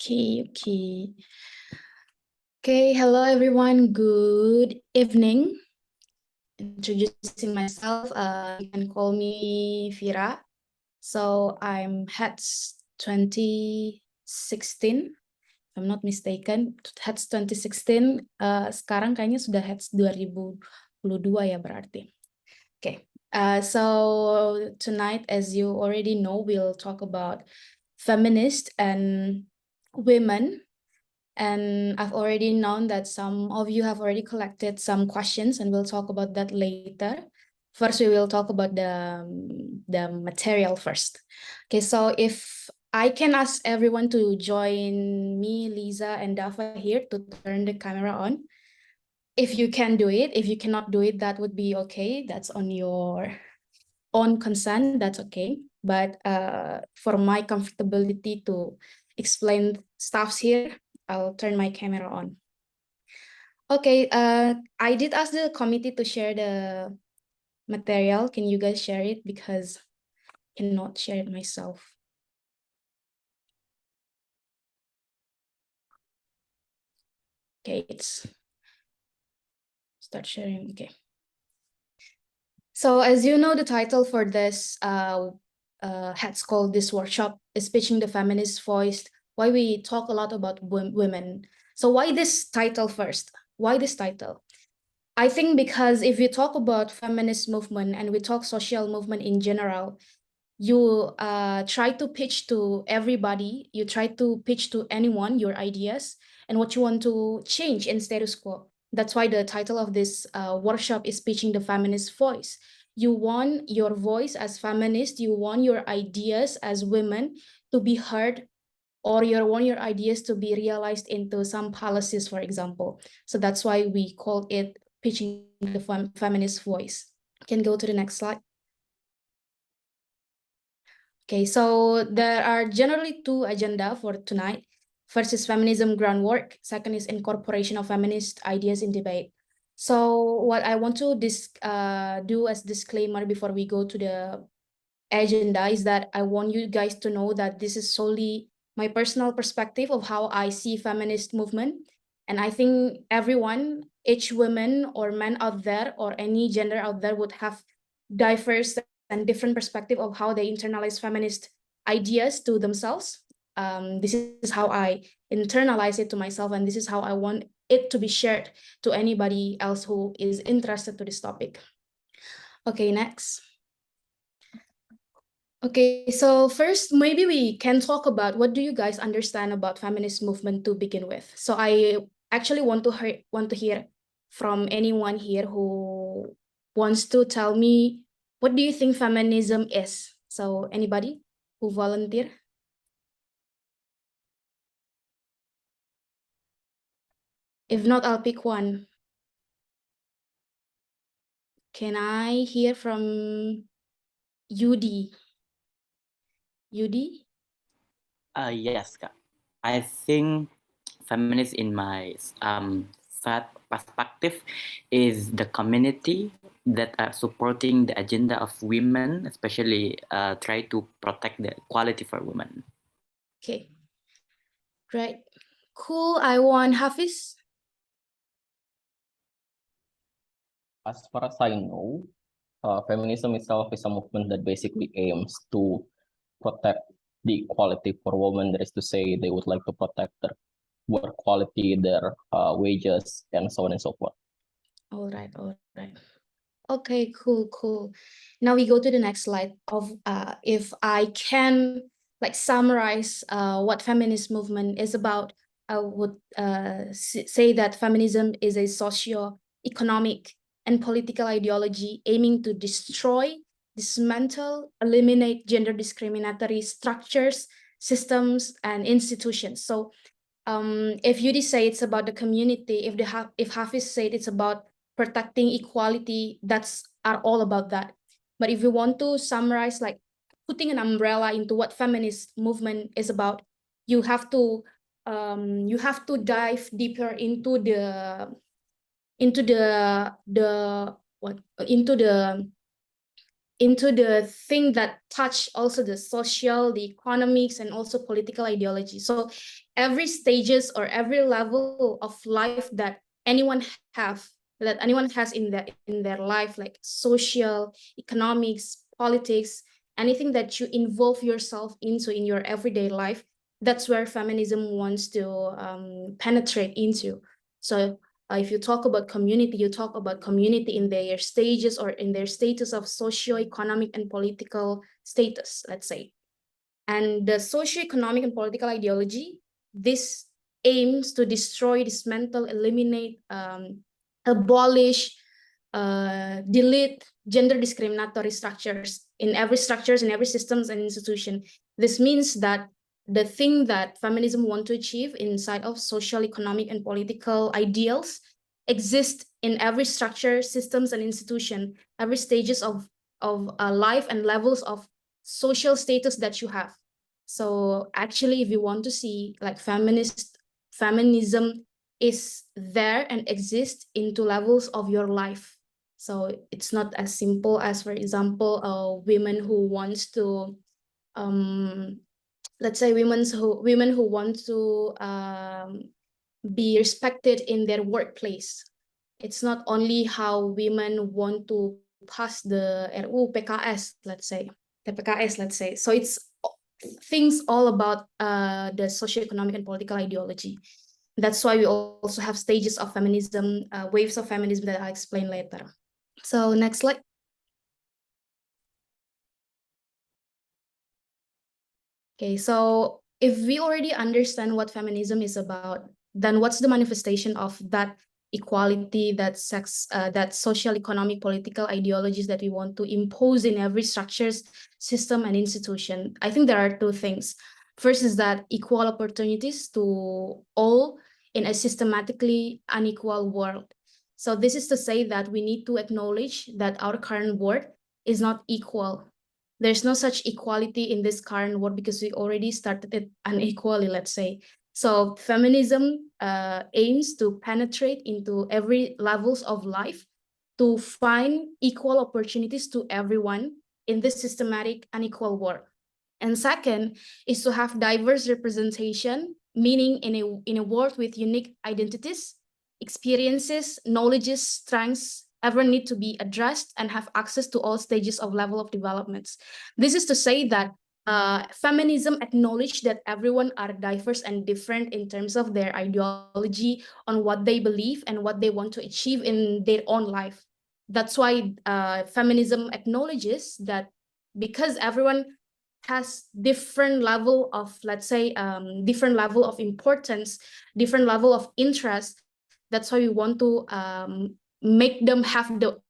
Okay. Hello everyone. Good evening. Introducing myself, you can call me Vira. So I'm HEDS 2016, if I'm not mistaken. HEDS 2016. Sekarang kayaknya sudah HEDS 2022 ya berarti. So tonight, as you already know, we'll talk about feminist and women. And I've already known that some of you have already collected some questions, and we'll talk about that later. First, we will talk about the material first. So if I can ask everyone to join me, Lisa, and Dafa here to turn the camera on. If you can do it, if you cannot do it, that would be okay. That's on your own consent, that's okay. But for my comfortability to explain stuffs here, I'll turn my camera on. Okay, I did ask the committee to share the material. Can you guys share it? Because I cannot share it myself. Okay, it's start sharing. Okay. So as you know, the title for this HEDS called this workshop is Pitching the Feminist Voice. Why we talk a lot about women. So why this title first? Why this title? I think because if you talk about feminist movement and we talk social movement in general, you try to pitch to everybody, you try to pitch to anyone your ideas and what you want to change in status quo. That's why the title of this workshop is Pitching the Feminist Voice. You want your voice as feminist, you want your ideas as women to be heard, or you want your ideas to be realized into some policies, for example. So that's why we call it Pitching the Feminist Voice. Can go to the next slide. Okay, so there are generally two agenda for tonight. First is feminism groundwork. Second is incorporation of feminist ideas in debate. So what I want to do as disclaimer before we go to the agenda is that I want you guys to know that this is solely my personal perspective of how I see feminist movement. And I think everyone, each woman or man out there or any gender out there would have diverse and different perspective of how they internalize feminist ideas to themselves. This is how I internalize it to myself, and this is how I want it to be shared to anybody else who is interested to this topic. Okay, next. Okay, so first, maybe we can talk about what do you guys understand about feminist movement to begin with. So I actually want to hear from anyone here who wants to tell me, what do you think feminism is? So anybody who volunteer? If not, I'll pick one. Can I hear from Yudi? Yudi? Yes, Kak. I think feminist in my perspective is the community that are supporting the agenda of women, especially try to protect the equality for women. Okay, great. Cool, I want Hafiz. As far as I know, feminism itself is a movement that basically aims to protect the equality for women. That is to say, they would like to protect their work quality, their wages, and so on and so forth. All right. Okay, cool. Now we go to the next slide of if I can like summarize what feminist movement is about, I would say that feminism is a socio-economic and political ideology aiming to destroy, dismantle, eliminate gender discriminatory structures, systems, and institutions. So if Yudi say it's about the community, if Hafiz said it's about protecting equality, that's are all about that. But if you want to summarize, like putting an umbrella into what feminist movement is about, you have to dive deeper into the into the thing that touch also the social, the economics, and also political ideology. So every stages or every level of life that anyone has in their life, like social, economics, politics, anything that you involve yourself into in your everyday life, that's where feminism wants to penetrate into. So if you talk about community, you talk about community in their stages or in their status of socio-economic and political status, let's say. And the socio-economic and political ideology, this aims to destroy, dismantle, eliminate, abolish, delete gender discriminatory structures in every systems and institution. This means that the thing that feminism want to achieve inside of social, economic, and political ideals exist in every structure, systems, and institution, every stages of life and levels of social status that you have. So actually, if you want to see like feminism is there and exists into levels of your life. So it's not as simple as, for example, women who wants to, let's say women who want to be respected in their workplace. It's not only how women want to pass the RUU PKS, let's say, TPKS, let's say. So it's things all about the socioeconomic and political ideology. That's why we also have stages of feminism, waves of feminism that I'll explain later. So next slide. Okay, so if we already understand what feminism is about, then what's the manifestation of that equality, that social, economic, political ideologies that we want to impose in every structures, system, and institution? I think there are two things. First is that equal opportunities to all in a systematically unequal world. So this is to say that we need to acknowledge that our current world is not equal. There's no such equality in this current world because we already started it unequally, let's say. So feminism aims to penetrate into every levels of life to find equal opportunities to everyone in this systematic unequal world. And second is to have diverse representation, meaning in a world with unique identities, experiences, knowledges, strengths, ever need to be addressed and have access to all stages of level of developments. This is to say that feminism acknowledge that everyone are diverse and different in terms of their ideology on what they believe and what they want to achieve in their own life. That's why feminism acknowledges that because everyone has different level of, let's say, different level of importance, different level of interest. That's why we want to make them have the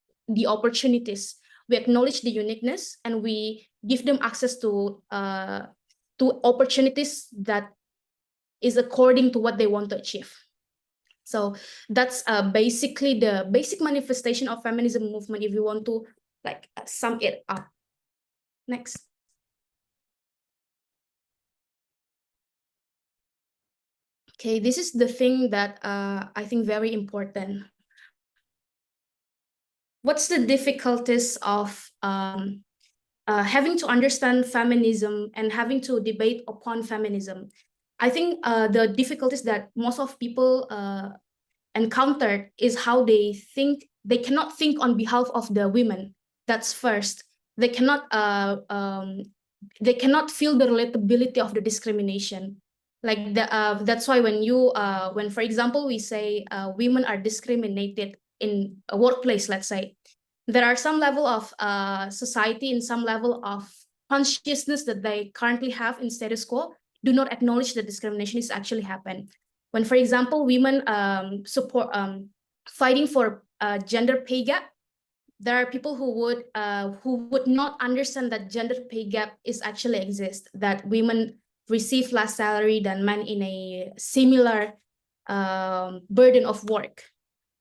opportunities. We acknowledge the uniqueness and we give them access to opportunities that is according to what they want to achieve. So that's basically the basic manifestation of feminism movement, if you want to like sum it up. Next. Okay, this is the thing that I think very important. What's the difficulties of having to understand feminism and having to debate upon feminism? I think the difficulties that most of people encountered is how they cannot think on behalf of the women. That's first. They cannot feel the relatability of the discrimination. Like that's why when for example we say women are discriminated in a workplace, let's say, there are some level of society and some level of consciousness that they currently have in status quo do not acknowledge that discrimination is actually happen. When, for example, women fighting for gender pay gap, there are people who would not understand that gender pay gap is actually exist, that women receive less salary than men in a similar burden of work.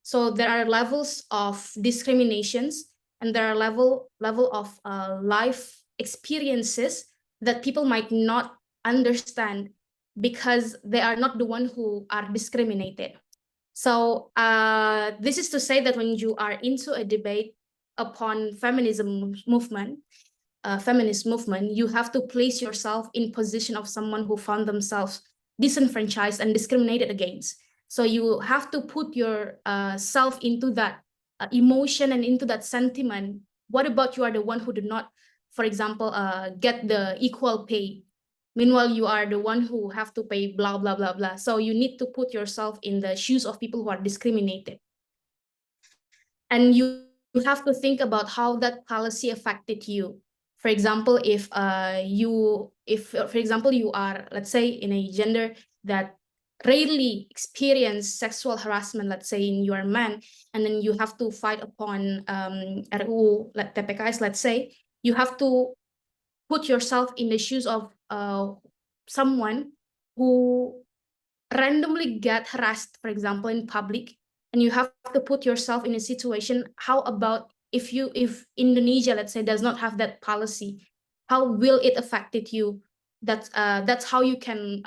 So there are levels of discriminations and there are level of life experiences that people might not understand because they are not the one who are discriminated. So this is to say that when you are into a debate upon feminism movement, feminist movement, you have to place yourself in position of someone who found themselves disenfranchised and discriminated against. So you have to put your self into that emotion and into that sentiment. What about you are the one who did not, for example, get the equal pay? Meanwhile, you are the one who have to pay blah, blah, blah, blah. So you need to put yourself in the shoes of people who are discriminated. And you have to think about how that policy affected you. For example, if for example, you are, let's say, in a gender that rarely experience sexual harassment, let's say in your man, and then you have to fight upon RUU TPKS, let's say, you have to put yourself in the shoes of someone who randomly get harassed, for example, in public, and you have to put yourself in a situation. How about if Indonesia, let's say, does not have that policy? How will it affected you? That's how you can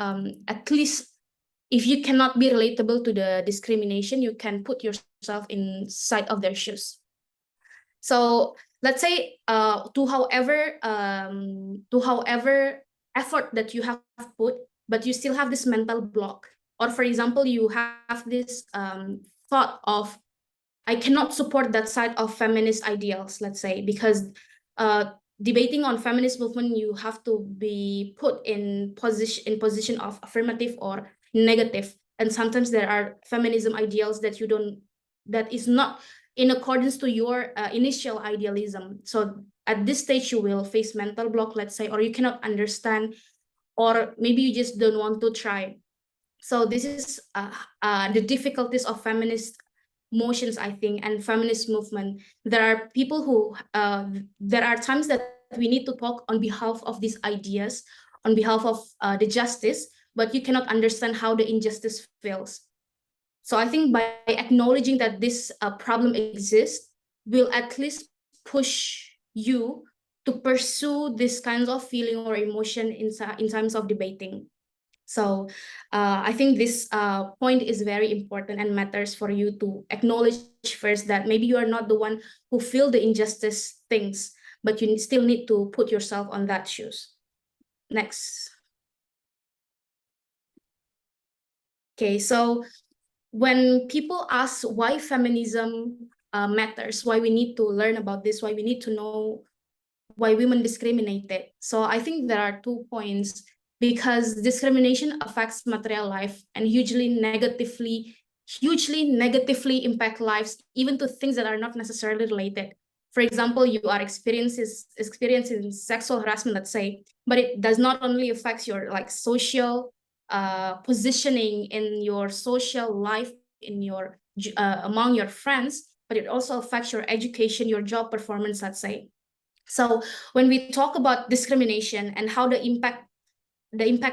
at least, if you cannot be relatable to the discrimination, you can put yourself inside of their shoes. So let's say to however effort that you have put, but you still have this mental block. Or for example, you have this thought of, I cannot support that side of feminist ideals, let's say, because debating on feminist movement, you have to be put in position of affirmative or negative. And sometimes there are feminism ideals that is not in accordance to your initial idealism. So at this stage, you will face mental block, let's say, or you cannot understand, or maybe you just don't want to try. So this is the difficulties of feminist motions, I think, and feminist movement. There are people who, there are times that we need to talk on behalf of these ideas, on behalf of the justice, but you cannot understand how the injustice feels. So I think by acknowledging that this problem exists, will at least push you to pursue this kinds of feeling or emotion in terms of debating. So I think this point is very important and matters for you to acknowledge first that maybe you are not the one who feel the injustice things, but you still need to put yourself on that shoes. Next. Okay, so when people ask why feminism matters, why we need to learn about this, why we need to know why women discriminated. So I think there are 2 points, because discrimination affects material life and hugely negatively impact lives, even to things that are not necessarily related. For example, you are experiencing sexual harassment, let's say, but it does not only affect your like social positioning in your social life, in your among your friends, but it also affects your education, your job performance, let's say. So when we talk about discrimination and how the impact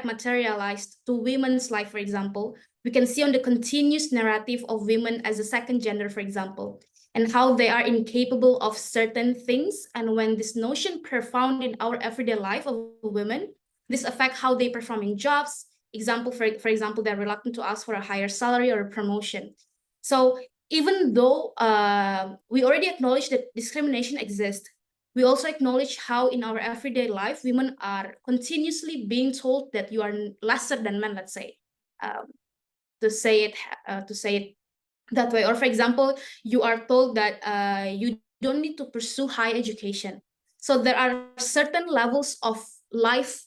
materialized to women's life, for example, we can see on the continuous narrative of women as a second gender, for example, and how they are incapable of certain things. And when this notion profound in our everyday life of women, this affects how they perform in jobs. Example, for example, they're reluctant to ask for a higher salary or a promotion. So even though we already acknowledge that discrimination exists, we also acknowledge how in our everyday life, women are continuously being told that you are lesser than men, let's say, to say it that way. Or for example, you are told that you don't need to pursue high education. So there are certain levels of life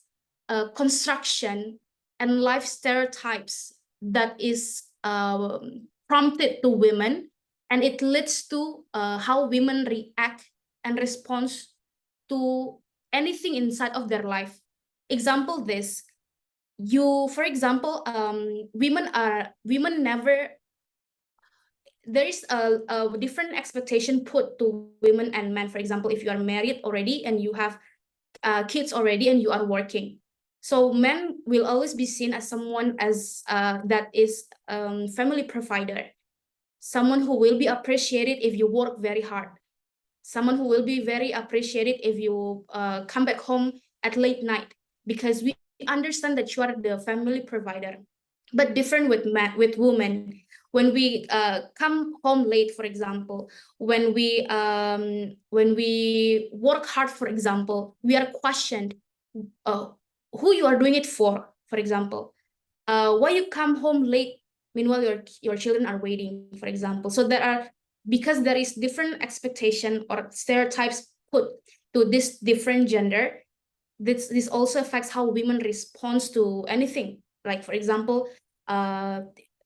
construction and life stereotypes that is prompted to women, and it leads to how women react and response to anything inside of their life. Example this, for example, women never, there is a different expectation put to women and men. For example, if you are married already and you have kids already and you are working, so men will always be seen as someone that is family provider, someone who will be appreciated if you work very hard, someone who will be very appreciated if you come back home at late night, because we understand that you are the family provider. But different with women. when we come home late, for example, when we work hard, for example, we are questioned who you are doing it for example, why you come home late meanwhile your children are waiting, for example. So because there is different expectation or stereotypes put to this different gender, this also affects how women respond to anything. Like, for example,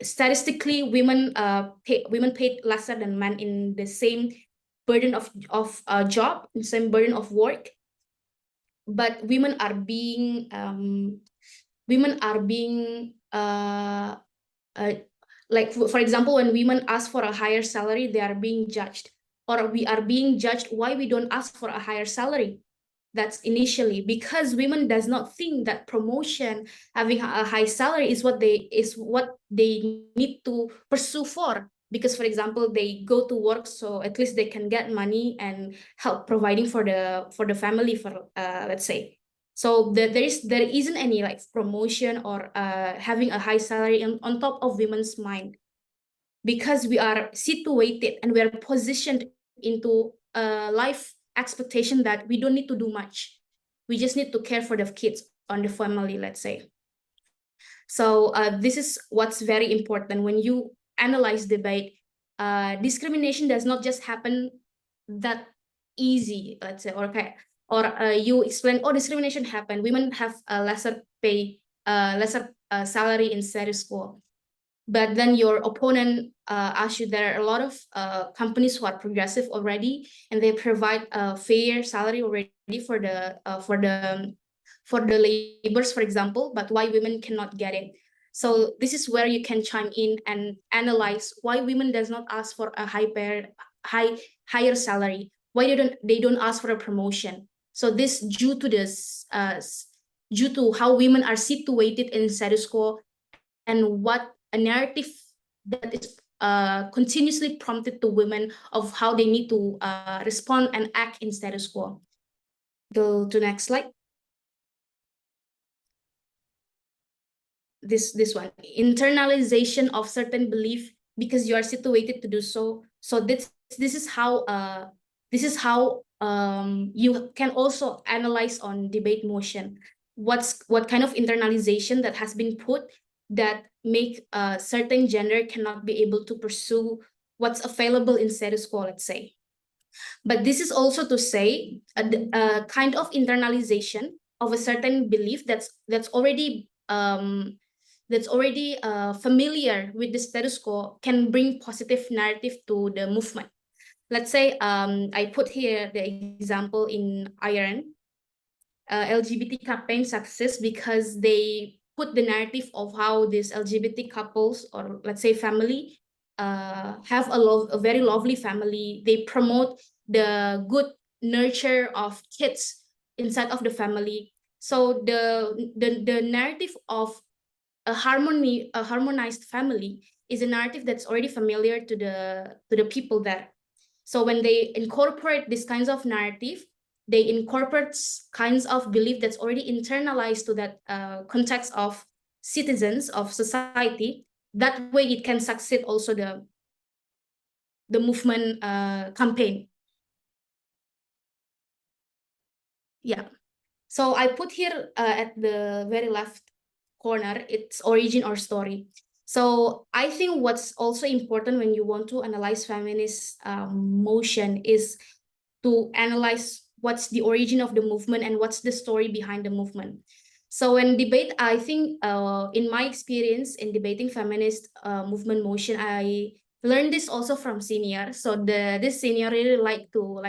statistically, women paid lesser than men in the same burden of job, the same burden of work. But women are being like, for example, when women ask for a higher salary, they are being judged, or we are being judged why we don't ask for a higher salary. That's initially because women does not think that promotion, having a high salary is what they need to pursue for. Because, for example, they go to work so at least they can get money and help providing for the family, for let's say. So there isn't any like promotion or having a high salary on top of women's mind, because we are situated and we are positioned into a life expectation that we don't need to do much. We just need to care for the kids on the family, let's say. So this is what's very important when you analyze debate. Discrimination does not just happen that easy, let's say, or you explain, oh, discrimination happened, women have a lesser pay, lesser salary in status quo. But then your opponent asks you, there are a lot of companies who are progressive already, and they provide a fair salary already for the laborers, for example, but why women cannot get it. So this is where you can chime in and analyze why women does not ask for a higher salary, why they don't ask for a promotion. So this due to how women are situated in status quo, and what a narrative that is continuously prompted to women of how they need to respond and act in status quo. Go to next slide. This one, internalization of certain belief because you are situated to do so. So this is how you can also analyze on debate motion what kind of internalization that has been put that make a certain gender cannot be able to pursue what's available in status quo, let's say. But this is also to say a kind of internalization of a certain belief that's already familiar with the status quo can bring positive narrative to the movement. Let's say I put here the example in Iran. LGBT campaign success because they put the narrative of how these LGBT couples, or let's say family, have a very lovely family. They promote the good nurture of kids inside of the family. So the narrative of a harmonized family is a narrative that's already familiar to the people there. So when they incorporate these kinds of narrative, they incorporate kinds of belief that's already internalized to that context of citizens of society. That way it can succeed also the movement campaign. Yeah. So I put here at the very left corner, its origin or story. So I think what's also important when you want to analyze feminist motion is to analyze what's the origin of the movement and what's the story behind the movement. So in debate, I think in my experience in debating feminist movement motion, I learned this also from senior. So this senior really like to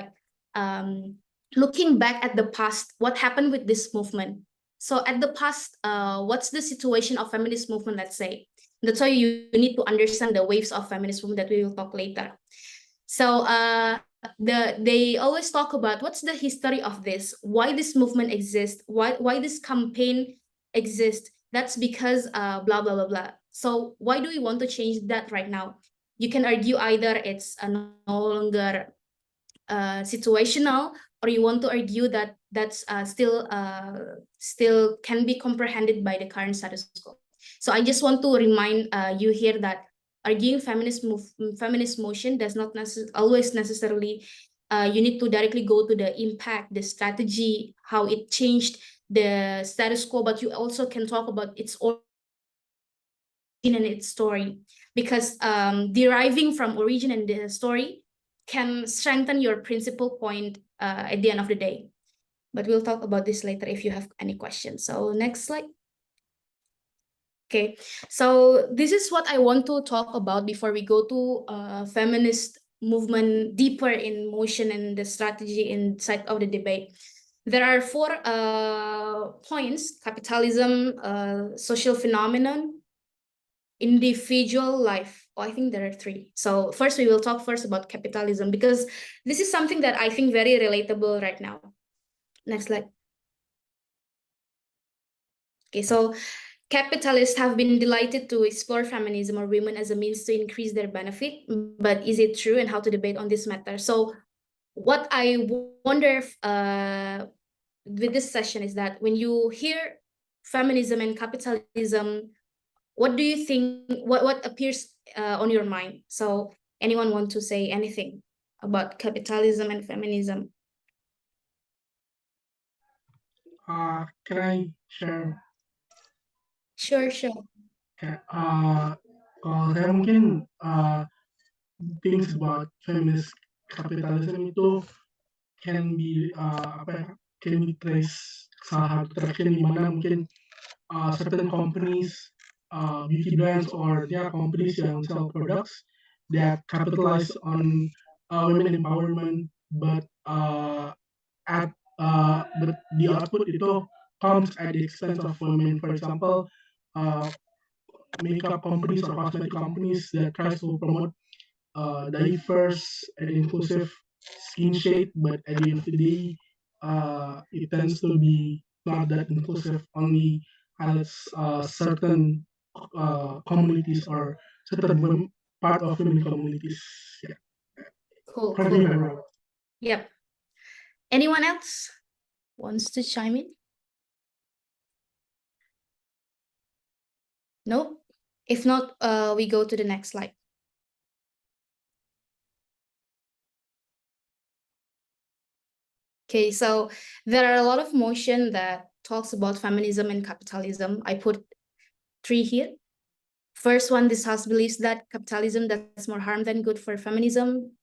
looking back at the past, what happened with this movement. So at the past, what's the situation of feminist movement, let's say. That's why you need to understand the waves of feminist movement that we will talk later. So they always talk about what's the history of this, why this movement exists, why this campaign exists. That's because blah, blah, blah, blah. So why do we want to change that right now? You can argue either it's no longer situational, or you want to argue that that's still can be comprehended by the current status quo. So I just want to remind you here that arguing feminist motion does not always necessarily you need to directly go to the impact, the strategy, how it changed the status quo, but you also can talk about its origin and its story, because deriving from origin and the story can strengthen your principal point at the end of the day. But we'll talk about this later if you have any questions. So next slide. Okay, so this is what I want to talk about before we go to feminist movement deeper in motion and the strategy inside of the debate. There are 4 points: capitalism, social phenomenon, individual life. Oh, I think there are 3. So first we will talk first about capitalism, because this is something that I think very relatable right now. Next slide. Okay, so capitalists have been delighted to explore feminism or women as a means to increase their benefit, but is it true, and how to debate on this matter? So what I wonder with this session is that when you hear feminism and capitalism, what do you think, what appears on your mind? So anyone want to say anything about capitalism and feminism? Can I share? Sure. Ya, kalau saya mungkin things about feminist capitalism itu can be can be trace salah satu traction di mana mungkin certain companies, beauty brands or companies yang sell products that capitalize on women empowerment, but at but the output itu comes at the expense of women. For example, makeup companies or cosmetic companies that tries to promote diverse and inclusive skin shade, but at the end of the day, it tends to be not that inclusive, only highlights certain communities or certain part of women communities. Yeah. Cool. Correct me if I'm wrong. Yep. Anyone else wants to chime in? No? If not, we go to the next slide. Okay, so there are a lot of motion that talks about feminism and capitalism. I put 3 here. First one, this house believes that capitalism does more harm than good for feminism,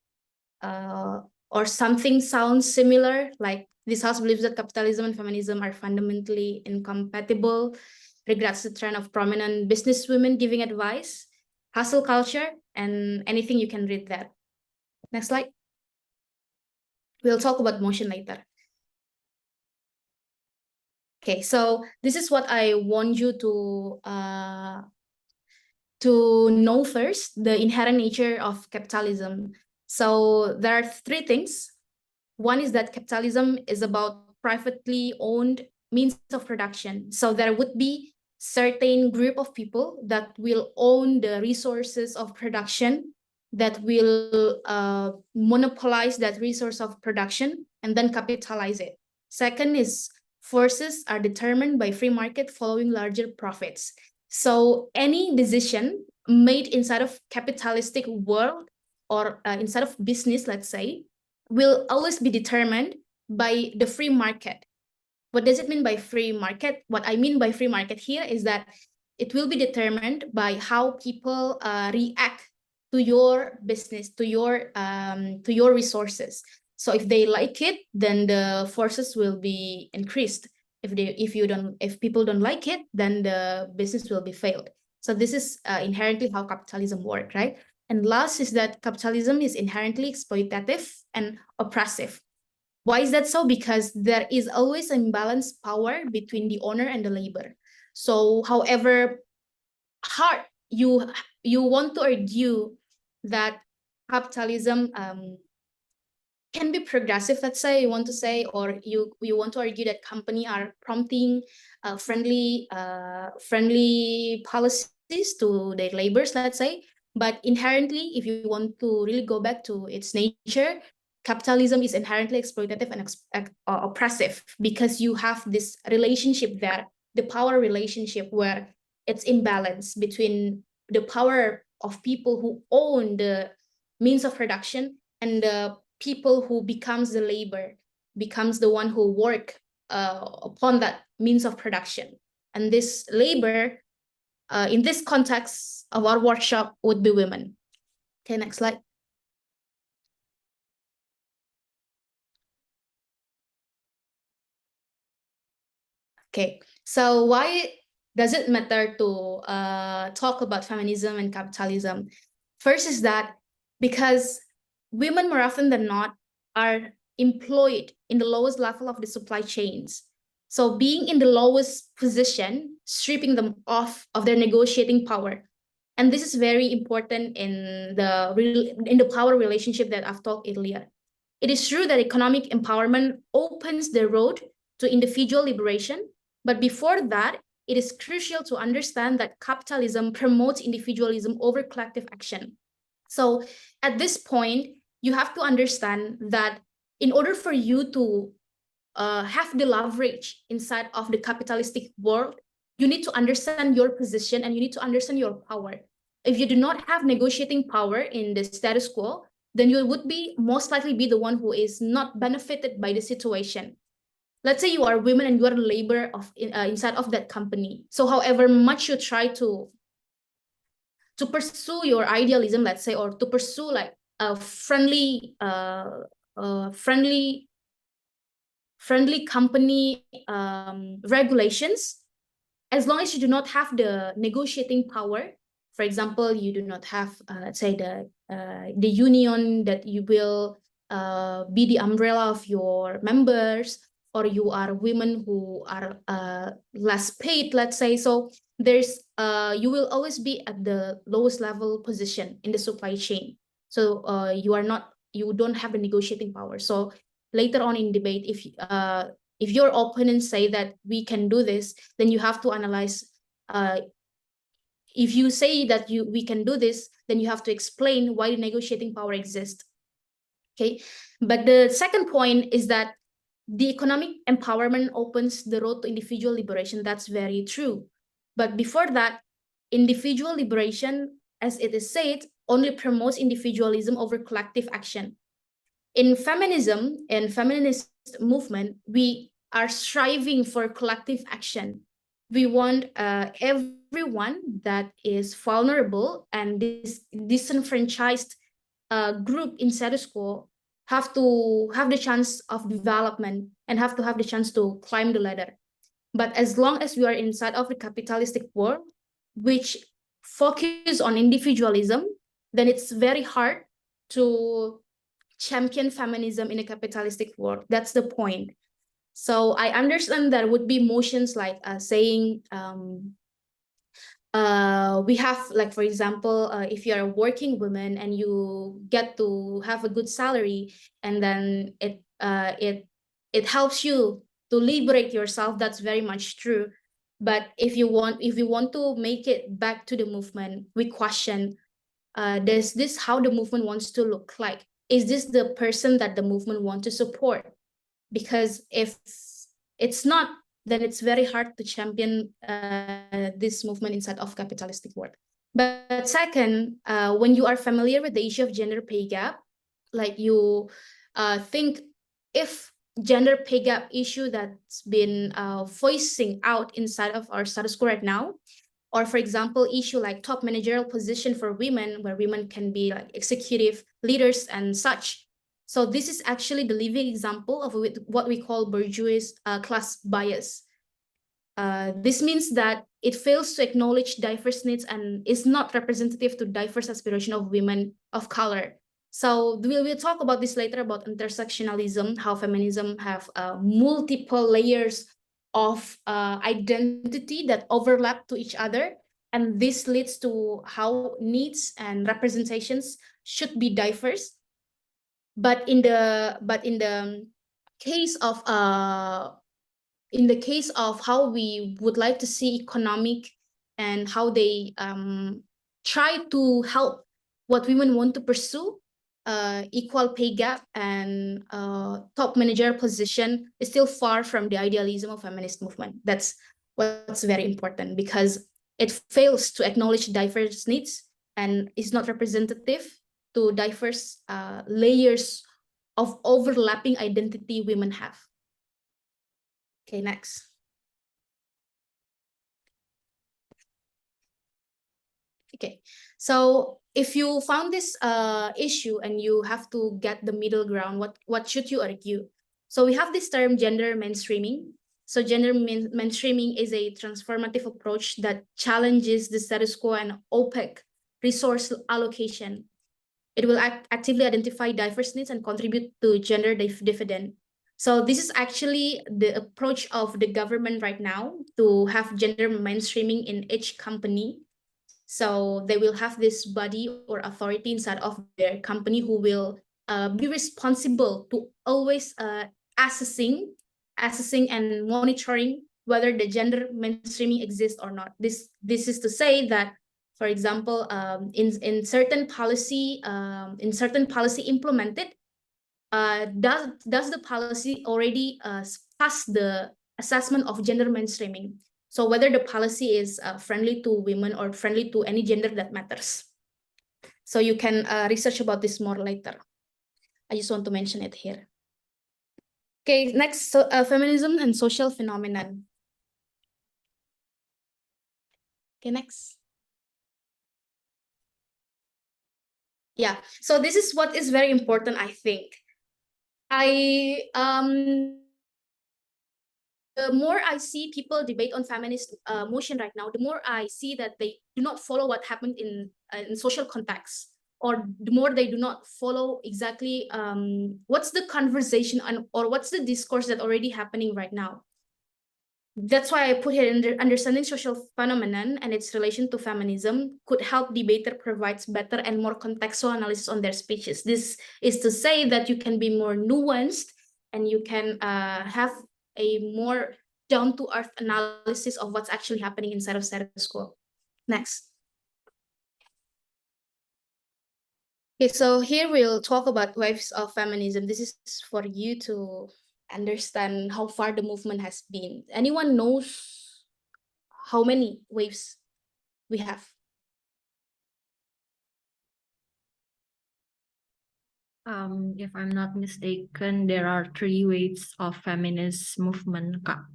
or something sounds similar, like this house believes that capitalism and feminism are fundamentally incompatible, regrets the trend of prominent business women giving advice, hustle culture, and anything you can read that. Next slide. We'll talk about motion later. Okay, so this is what I want you to know first, the inherent nature of capitalism. So there are 3 things. One is that capitalism is about privately owned means of production. So there would be certain group of people that will own the resources of production, that will monopolize that resource of production and then capitalize it. Second is forces are determined by free market following larger profits. So any decision made inside of capitalistic world or inside of business, let's say, will always be determined by the free market. What does it mean by free market? What I mean by free market here is that it will be determined by how people react to your business, to your resources. So if they like it, then the forces will be increased. If people don't like it, then the business will be failed. So this is inherently how capitalism works, right? And last is that capitalism is inherently exploitative and oppressive. Why is that so? Because there is always an imbalanced power between the owner and the labor. So however hard you want to argue that capitalism can be progressive, let's say you want to say, or you want to argue that company are prompting friendly policies to their laborers, let's say. But inherently, if you want to really go back to its nature, capitalism is inherently exploitative and oppressive, because you have this relationship there, the power relationship, where it's imbalance between the power of people who own the means of production and the people who becomes the labor, becomes the one who work upon that means of production. And this labor, in this context of our workshop, would be women. Okay, next slide. Okay, so why does it matter to talk about feminism and capitalism? First is that because women more often than not are employed in the lowest level of the supply chains. So being in the lowest position, stripping them off of their negotiating power. And this is very important in the power relationship that I've talked earlier. It is true that economic empowerment opens the road to individual liberation, but before that, it is crucial to understand that capitalism promotes individualism over collective action. So at this point, you have to understand that in order for you to have the leverage inside of the capitalistic world, you need to understand your position and you need to understand your power. If you do not have negotiating power in the status quo, then you would be most likely be the one who is not benefited by the situation. Let's say you are women and you are labor of inside of that company. So however much you try to pursue your idealism, let's say, or to pursue like a friendly company regulations, as long as you do not have the negotiating power. For example, you do not have, let's say, the union that you will be the umbrella of your members, or you are women who are less paid, let's say. So there's you will always be at the lowest level position in the supply chain. So you don't have the negotiating power. So later on in debate, if your opponents say that we can do this, then you have to analyze. If you say that we can do this, then you have to explain why the negotiating power exists. Okay, but the second point is that the economic empowerment opens the road to individual liberation. That's very true. But before that, individual liberation, as it is said, only promotes individualism over collective action. In feminism and feminist movement, we are striving for collective action. We want everyone that is vulnerable and disenfranchised group in status quo have to have the chance of development and have to have the chance to climb the ladder. But as long as we are inside of the capitalistic world, which focus on individualism, then it's very hard to champion feminism in a capitalistic world. That's the point. So I understand there would be motions like saying we have, like, for example, if you're a working woman and you get to have a good salary, and then it helps you to liberate yourself. That's very much true. But if you want to make it back to the movement, we question, does this how the movement wants to look like? Is this the person that the movement wants to support? Because if it's not, then it's very hard to champion this movement inside of capitalistic world. But second, when you are familiar with the issue of gender pay gap, like you think if gender pay gap issue that's been voicing out inside of our status quo right now, or for example, issue like top managerial position for women, where women can be like executive leaders and such. So this is actually the living example of what we call bourgeois class bias. This means that it fails to acknowledge diverse needs and is not representative to diverse aspiration of women of color. So we'll talk about this later, about intersectionalism, how feminism have multiple layers of identity that overlap to each other. And this leads to how needs and representations should be diverse. But in the case of how we would like to see economic and how they try to help what women want to pursue, equal pay gap and top managerial position is still far from the idealism of feminist movement. That's what's very important, because it fails to acknowledge diverse needs and is not representative to diverse layers of overlapping identity women have. Okay, next. Okay, so if you found this issue and you have to get the middle ground, what should you argue? So we have this term gender mainstreaming. So gender mainstreaming is a transformative approach that challenges the status quo and opaque resource allocation. It will actively identify diverse needs and contribute to gender dividend. So this is actually the approach of the government right now, to have gender mainstreaming in each company. So they will have this body or authority inside of their company who will be responsible to always assessing and monitoring whether the gender mainstreaming exists or not. This is to say that, for example, in certain policy implemented, does the policy already pass the assessment of gender mainstreaming? So whether the policy is friendly to women or friendly to any gender that matters. So you can research about this more later. I just want to mention it here. Okay, next, so, feminism and social phenomenon. Okay, next. Yeah, so this is what is very important, I think. The more I see people debate on feminist motion right now, the more I see that they do not follow what happened in social context, or the more they do not follow exactly what's the conversation or what's the discourse that already happening right now. That's why I put here understanding social phenomenon and its relation to feminism could help debater provides better and more contextual analysis on their speeches. This is to say that you can be more nuanced and you can have a more down-to-earth analysis of what's actually happening inside of status quo. Next. Okay, so here we'll talk about waves of feminism. This is for you to understand how far the movement has been. Anyone knows how many waves we have? If I'm not mistaken, there are 3 waves of feminist movement, Kak.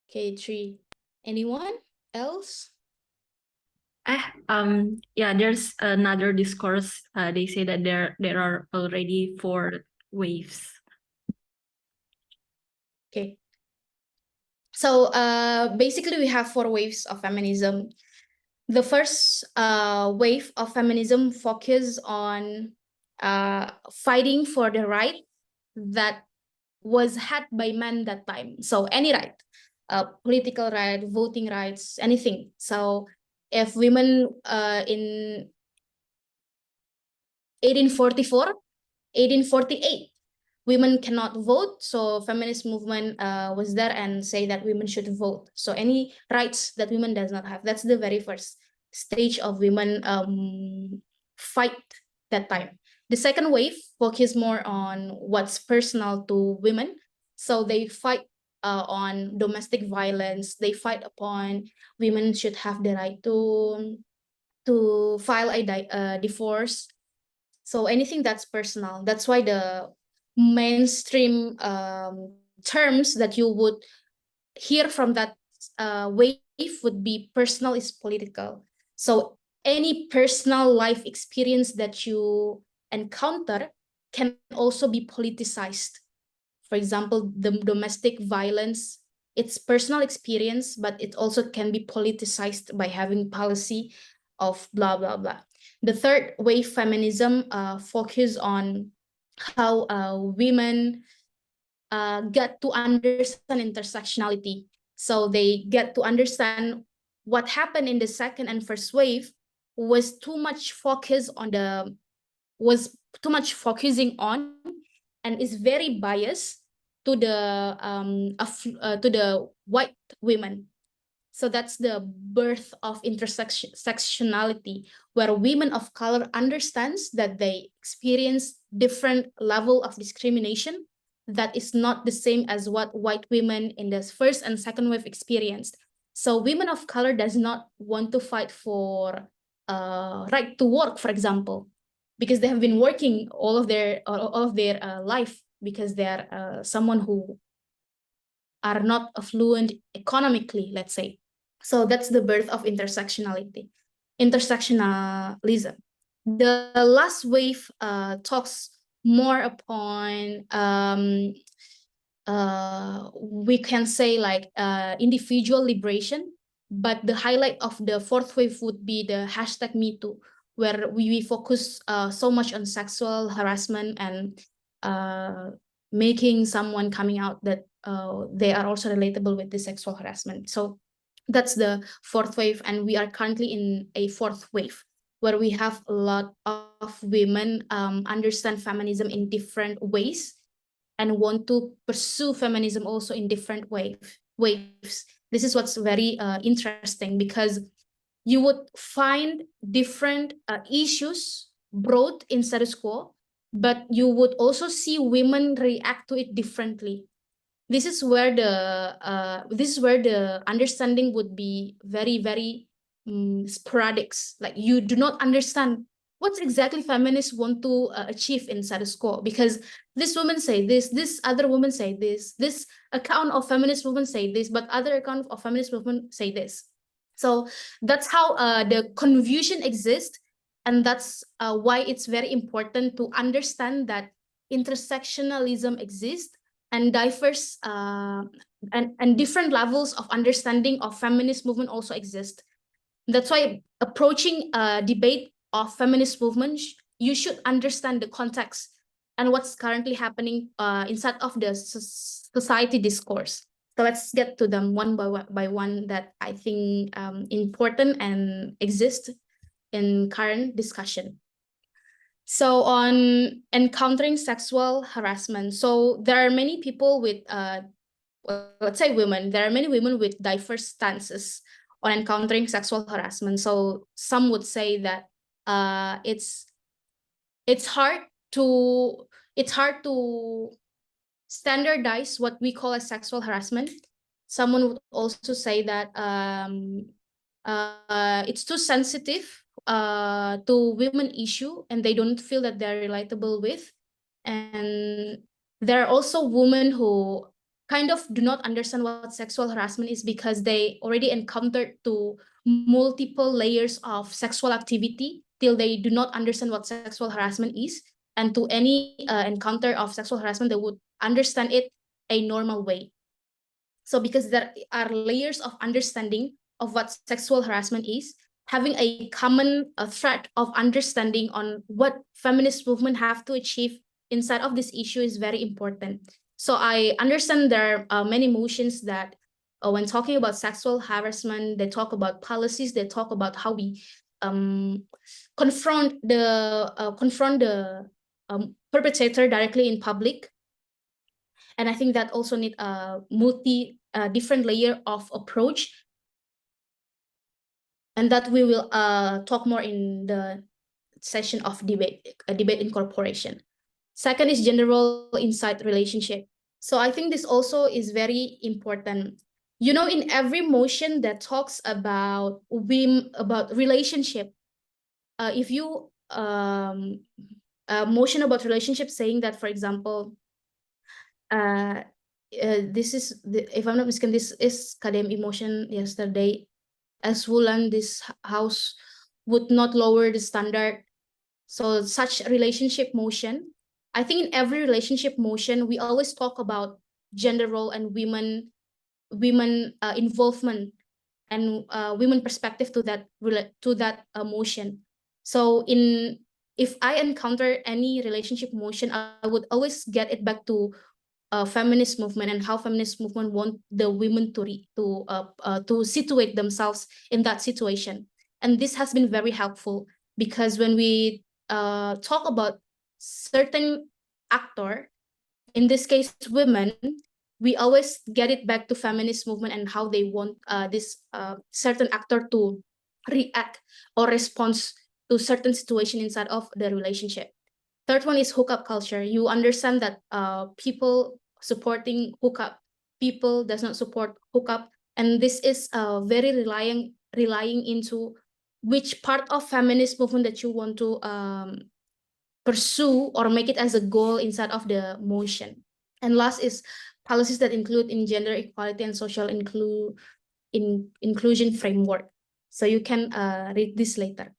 Okay, 3. Anyone else? Yeah, there's another discourse. They say that there are already 4 waves. Okay. So basically we have 4 waves of feminism. The first wave of feminism focus on fighting for the right that was had by men that time. So any right, political right, voting rights, anything. So if women in 1844, 1848, women cannot vote, so feminist movement was there and say that women should vote. So any rights that women does not have, that's the very first stage of women fight that time. The second wave focus more on what's personal to women. So they fight on domestic violence. They fight upon women should have the right to file a divorce. So anything that's personal. That's why the mainstream terms that you would hear from that wave would be personal is political. So any personal life experience that you encounter can also be politicized. For example, the domestic violence, it's personal experience, but it also can be politicized by having policy of blah, blah, blah. The third wave feminism focus on how women get to understand intersectionality. So they get to understand what happened in the second and first wave was too much focusing on and is very biased to the white women. So that's the birth of intersectionality, where women of color understands that they experience different level of discrimination that is not the same as what white women in the first and second wave experienced. So women of color does not want to fight for right to work, for example, because they have been working all of their life, because they are someone who are not affluent economically, let's say. So that's the birth of intersectionalism. The last wave talks more upon we can say like individual liberation, but the highlight of the fourth wave would be the #MeToo, where we focus so much on sexual harassment and making someone coming out that they are also relatable with the sexual harassment. So that's the fourth wave, and we are currently in a fourth wave where we have a lot of women understand feminism in different ways and want to pursue feminism also in different waves. This is what's very interesting, because you would find different issues brought in status quo, but you would also see women react to it differently. This is where the understanding would be very, very sporadic. Like you do not understand what exactly feminists want to achieve in status quo, because this woman say this other woman say this account of feminist movement say this, but other account of feminist movement say this. So that's how the confusion exists, and that's why it's very important to understand that intersectionalism exists, and diverse and different levels of understanding of feminist movement also exist. That's why approaching a debate of feminist movement, you should understand the context and what's currently happening inside of the society discourse. So let's get to them one by one that I think important and exist in current discussion. So on encountering sexual harassment, so there are many people with let's say women, there are many women with diverse stances on encountering sexual harassment. So some would say that it's hard to standardize what we call as sexual harassment. Someone would also say that it's too sensitive to women issue, and they don't feel that they're relatable with. And there are also women who kind of do not understand what sexual harassment is, because they already encountered to multiple layers of sexual activity till they do not understand what sexual harassment is. And to any encounter of sexual harassment, they would understand it a normal way. So because there are layers of understanding of what sexual harassment is, having a common thread of understanding on what feminist movement have to achieve inside of this issue is very important. So I understand there are many motions that when talking about sexual harassment, they talk about policies, they talk about how we confront the perpetrator directly in public. And I think that also need a different layer of approach, and that we will talk more in the session of debate incorporation. Second is gender role inside relationship. So I think this also is very important. You know, in every motion that talks about relationship, if you motion about relationship saying that, for example, this is if I'm not mistaken, this is KDM motion yesterday, as Wulan, this house would not lower the standard. So such relationship motion, I think in every relationship motion, we always talk about gender role and women involvement and women perspective to that motion. So if I encounter any relationship motion, I would always get it back to feminist movement and how feminist movement want the women to situate themselves in that situation. And this has been very helpful, because when we talk about certain actor, in this case women, we always get it back to feminist movement and how they want this certain actor to react or respond to certain situation inside of the relationship. Third one is hookup culture. You understand that people supporting hookup, people does not support hookup, and this is very relying into which part of feminist movement that you want to pursue or make it as a goal inside of the motion. And last is policies that include in gender equality and social inclusion framework. So you can read this later.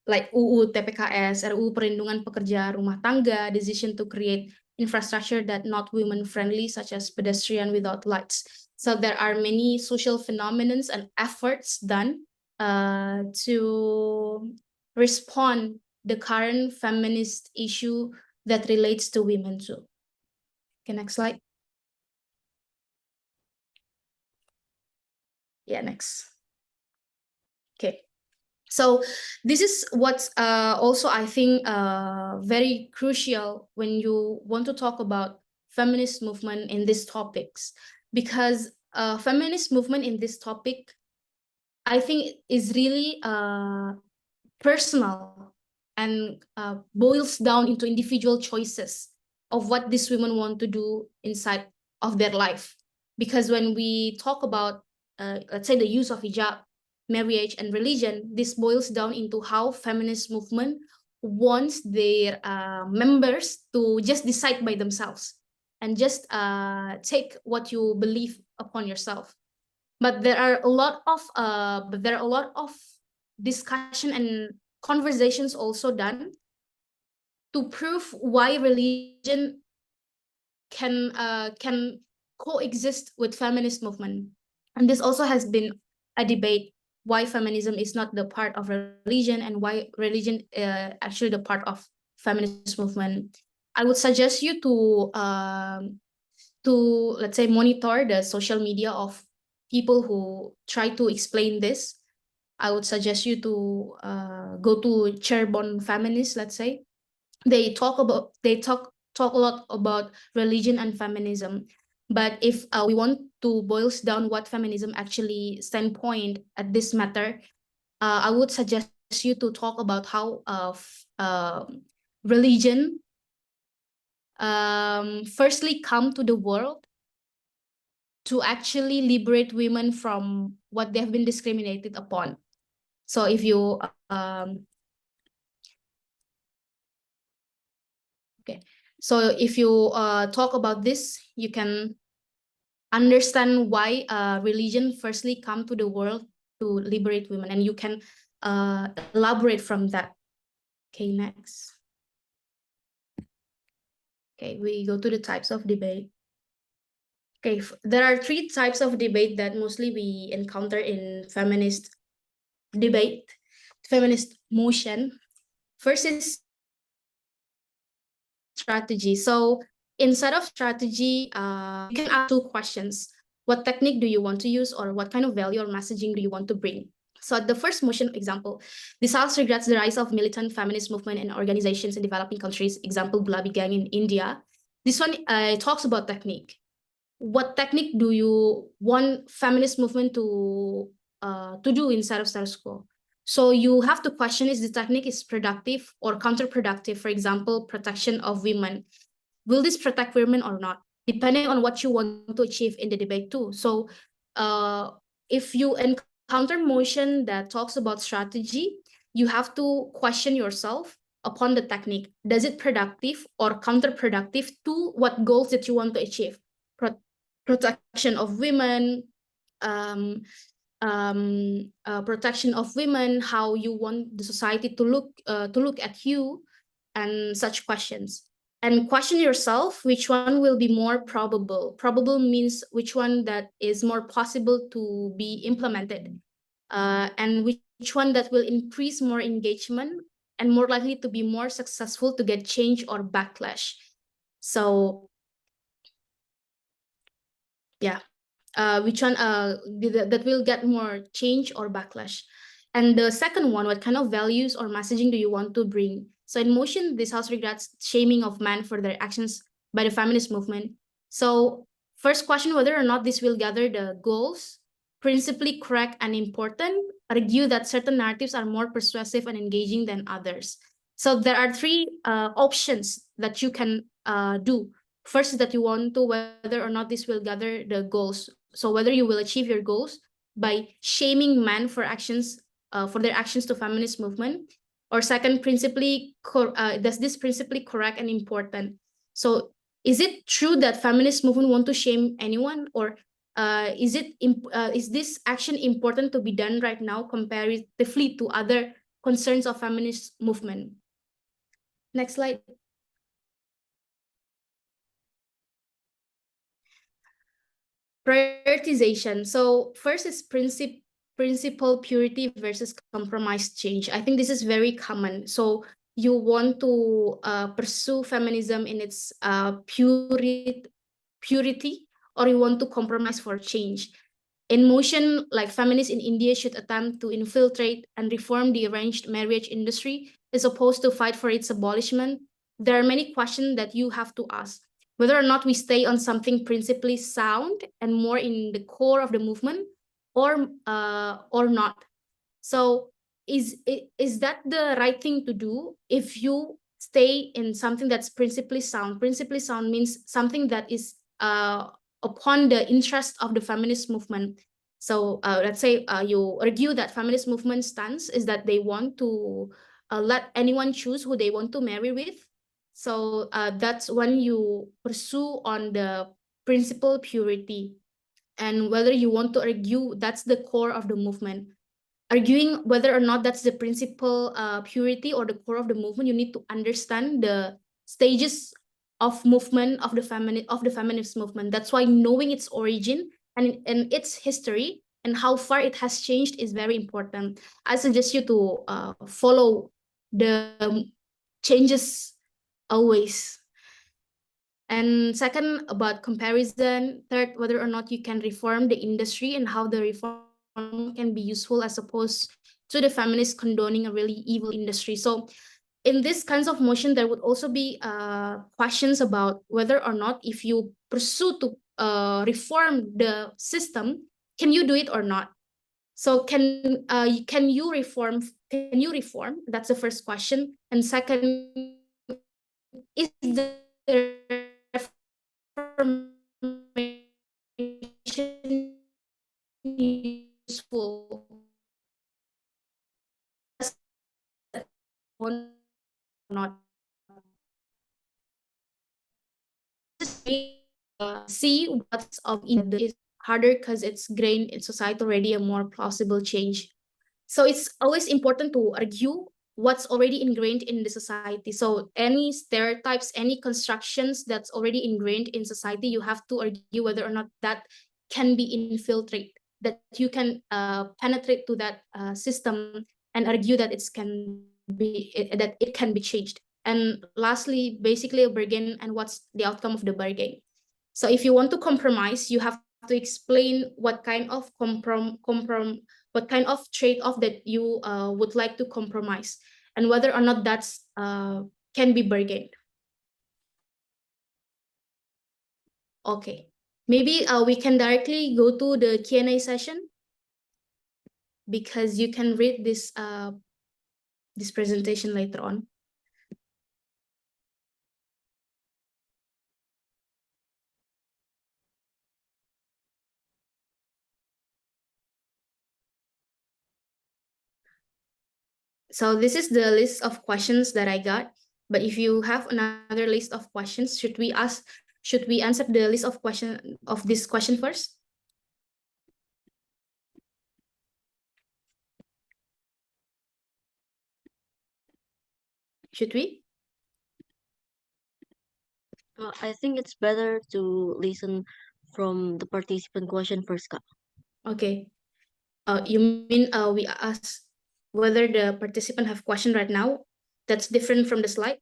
Like UU TPKS, RUU Perlindungan Pekerja Rumah Tangga, decision to create infrastructure that not women friendly, such as pedestrian without lights. So there are many social phenomena and efforts done to respond the current feminist issue that relates to women too. Okay, next slide. Yeah, next. Okay. So this is what's also, I think, very crucial when you want to talk about feminist movement in these topics, because feminist movement in this topic, I think, is really personal and boils down into individual choices of what these women want to do inside of their life. Because when we talk about, let's say, the use of hijab, marriage, and religion, this boils down into how feminist movement wants their members to just decide by themselves and just take what you believe upon yourself. But there are a lot of discussion and conversations also done to prove why religion can coexist with feminist movement. And this also has been a debate why feminism is not the part of religion and why religion actually the part of feminist movement. I would suggest you to let's say monitor the social media of people who try to explain this. I would suggest you to go to Chairborne Feminist, let's say. They talk a lot about religion and feminism. But if we want to boil down what feminism actually standpoint at this matter, I would suggest you to talk about how religion firstly come to the world to actually liberate women from what they have been discriminated upon. So if you okay, so if you talk about this, you can understand why religion firstly come to the world to liberate women, and you can elaborate from that. Okay, next. Okay, we go to the types of debate. Okay, there are 3 types of debate that mostly we encounter in feminist debate, feminist motion. First is strategy. So inside of strategy, you can ask 2 questions. What technique do you want to use, or what kind of value or messaging do you want to bring? So the first motion example, this house regrets the rise of militant feminist movement and organizations in developing countries, example Gulabi Gang in India. This one talks about technique. What technique do you want feminist movement to do inside of status quo? So you have to question, is the technique is productive or counterproductive? For example, protection of women. Will this protect women or not? Depending on what you want to achieve in the debate too. So if you encounter motion that talks about strategy, you have to question yourself upon the technique. Does it productive or counterproductive to what goals that you want to achieve? Protection of women, protection of women, how you want the society to look at you, and such questions. And question yourself which one will be more probable. Probable means which one that is more possible to be implemented, and which one that will increase more engagement and more likely to be more successful to get change or backlash. So yeah, which one that will get more change or backlash. And the second one, what kind of values or messaging do you want to bring? So in motion, this house regrets shaming of men for their actions by the feminist movement. So first question, whether or not this will gather the goals, principally correct and important, argue that certain narratives are more persuasive and engaging than others. So there are 3 options that you can do. First is that you want to whether or not this will gather the goals. So whether you will achieve your goals by shaming men for actions for their actions to feminist movement? Or second, does this principally correct and important? So is it true that feminist movement want to shame anyone, or is this action important to be done right now comparatively to other concerns of feminist movement? Next slide. Prioritization. So first is principle purity versus compromise change. I think this is very common. So you want to pursue feminism in its purity, or you want to compromise for change. In motion, like feminists in India should attempt to infiltrate and reform the arranged marriage industry as opposed to fight for its abolishment. There are many questions that you have to ask. Whether or not we stay on something principally sound and more in the core of the movement, or not. So is that the right thing to do? If you stay in something that's principally sound means something that is upon the interest of the feminist movement. So let's say you argue that feminist movement stance is that they want to let anyone choose who they want to marry with. So that's when you pursue on the principle purity, and whether you want to argue that's the core of the movement. Arguing whether or not that's the principle purity or the core of the movement, you need to understand the stages of movement of the feminist movement. That's why knowing its origin and its history and how far it has changed is very important. I suggest you to follow the changes always. And second, about comparison. Third, whether or not you can reform the industry and how the reform can be useful as opposed to the feminists condoning a really evil industry. So in this kinds of motion, there would also be questions about whether or not if you pursue to reform the system, can you do it or not? So can you reform? Can you reform? That's the first question. And second, is the reformation useful or not? See what's of is harder because it's grained in society already, a more plausible change. So it's always important to argue what's already ingrained in the society. So any stereotypes, any constructions that's already ingrained in society, you have to argue whether or not that can be infiltrated, that you can penetrate to that system and argue that that it can be changed. And lastly, basically a bargain and what's the outcome of the bargain. So if you want to compromise, you have to explain what kind of what kind of trade-off that you would like to compromise, and whether or not that's can be bargained. Okay, maybe we can directly go to the Q&A session, because you can read this this presentation later on. So this is the list of questions that I got. But if you have another list of questions, should we answer the list of this question first? Should we? I think it's better to listen from the participant question first, Kak. Okay. You mean we ask whether the participant have question right now that's different from the slide?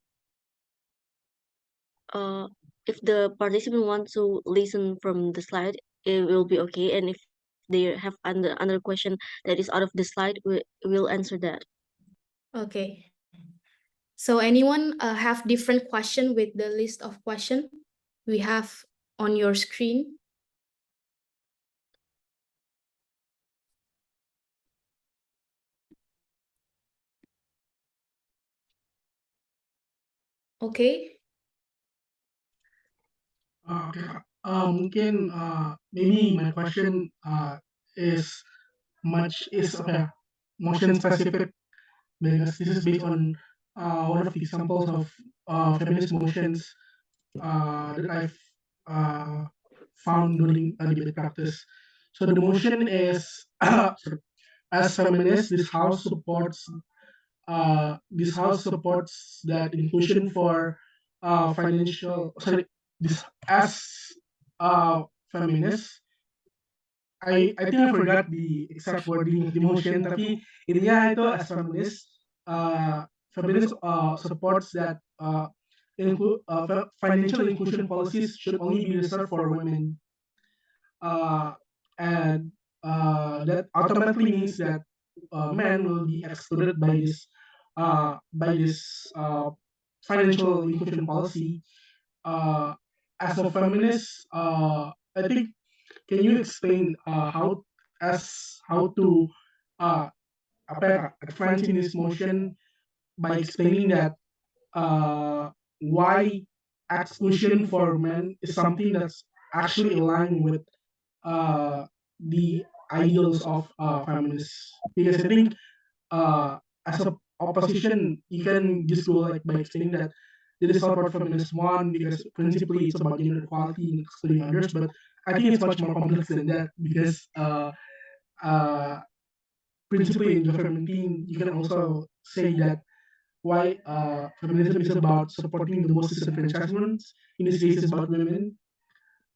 If the participant wants to listen from the slide, it will be okay. And if they have another question that is out of the slide, we'll answer that. Okay. So anyone have different question with the list of question we have on your screen? Okay. Okay. Mungkin maybe my question is apa ya, motion specific, because this is based on one of the examples of feminist motions that I've found during debate practice. So the motion is as feminists, this house supports that inclusion for financial. Sorry, this as feminists. I think I forgot the exact wording of the motion, tapi intinya itu as feminist, feminist supports that financial inclusion policies should only be reserved for women, and that automatically means that men will be excluded by this financial inclusion policy. As a feminist, I think, can you explain how to advance in this motion by explaining that why exclusion for men is something that's actually aligned with the ideals of feminists? Because I think as a opposition, you can just go like by explaining that they support feminist one because principally it's about gender equality and excluding others, but I think it's much more complex than that, because uh, principally in feminism, you can also say that why feminism is about supporting the most disenfranchisement. In this case, it's about women.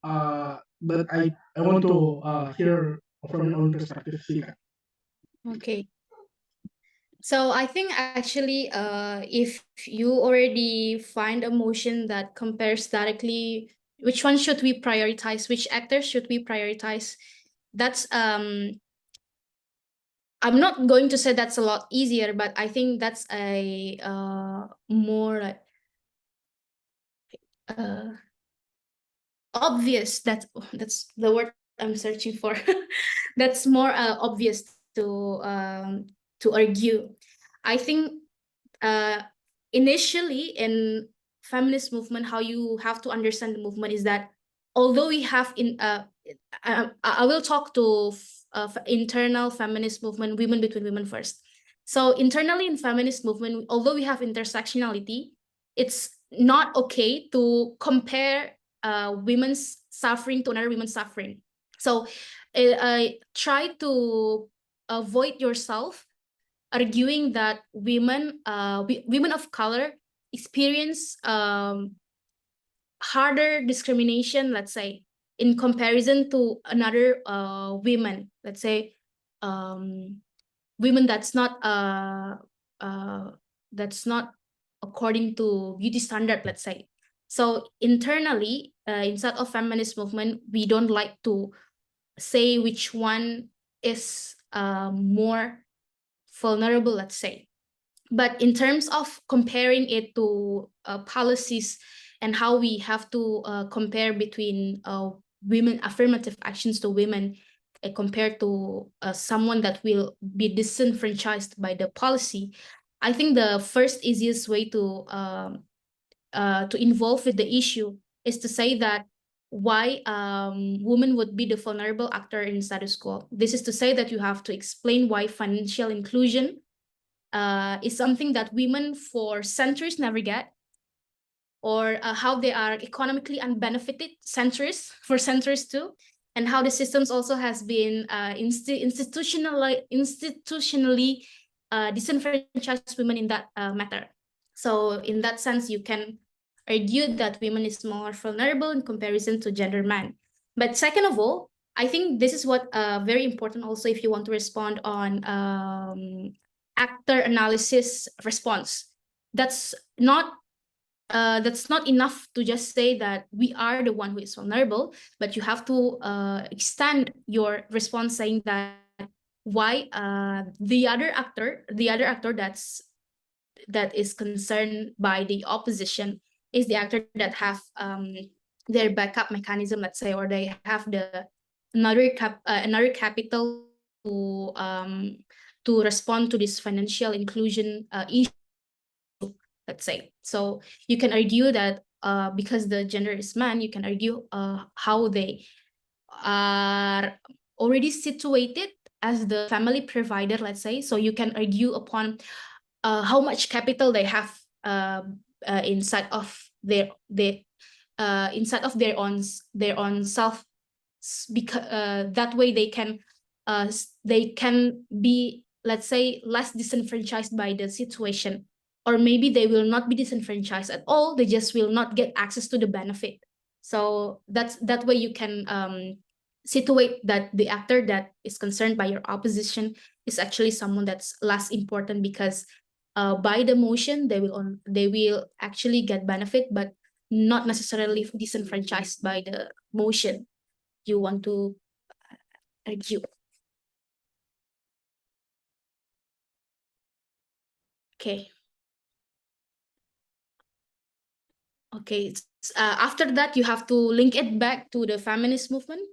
But I want to hear from your own perspective, Sika. Okay. So I think actually, if you already find a motion that compares directly, which one should we prioritize, which actors should we prioritize, that's I'm not going to say that's a lot easier, but I think that's a more like obvious. That's the word I'm searching for. That's more obvious to argue. I think initially in feminist movement, how you have to understand the movement is that although we have I will talk to internal feminist movement, women between women first. So internally in feminist movement, although we have intersectionality, it's not okay to compare women's suffering to another women's suffering. So try to avoid yourself arguing that women of color experience harder discrimination, let's say, in comparison to another women, let's say, women that's not according to beauty standard, let's say. So internally, inside of feminist movement, we don't like to say which one is more vulnerable, let's say. But in terms of comparing it to policies and how we have to compare between women affirmative actions to women compared to someone that will be disenfranchised by the policy, I think the first easiest way to involve with the issue is to say that why women would be the vulnerable actor in status quo. This is to say that you have to explain why financial inclusion is something that women for centuries never get, or how they are economically unbenefited for centuries too, and how the systems also has been institutionally disenfranchised women in that matter. So in that sense, you can argue that women is more vulnerable in comparison to gender man. But second of all, I think this is what very important also if you want to respond on actor analysis response. That's not enough to just say that we are the one who is vulnerable, but you have to extend your response saying that why the other actor that is concerned by the opposition is the actor that have their backup mechanism, let's say, or they have the another capital to respond to this financial inclusion issue, let's say. So you can argue that because the gender is man, you can argue how they are already situated as the family provider, let's say. So you can argue upon how much capital they have inside of their own self, because that way they can be, let's say, less disenfranchised by the situation, or maybe they will not be disenfranchised at all, they just will not get access to the benefit. So that way you can situate that the actor that is concerned by your opposition is actually someone that's less important, because by the motion they will actually get benefit, but not necessarily disenfranchised by the motion you want to argue. Okay. Okay. After that, you have to link it back to the feminist movement.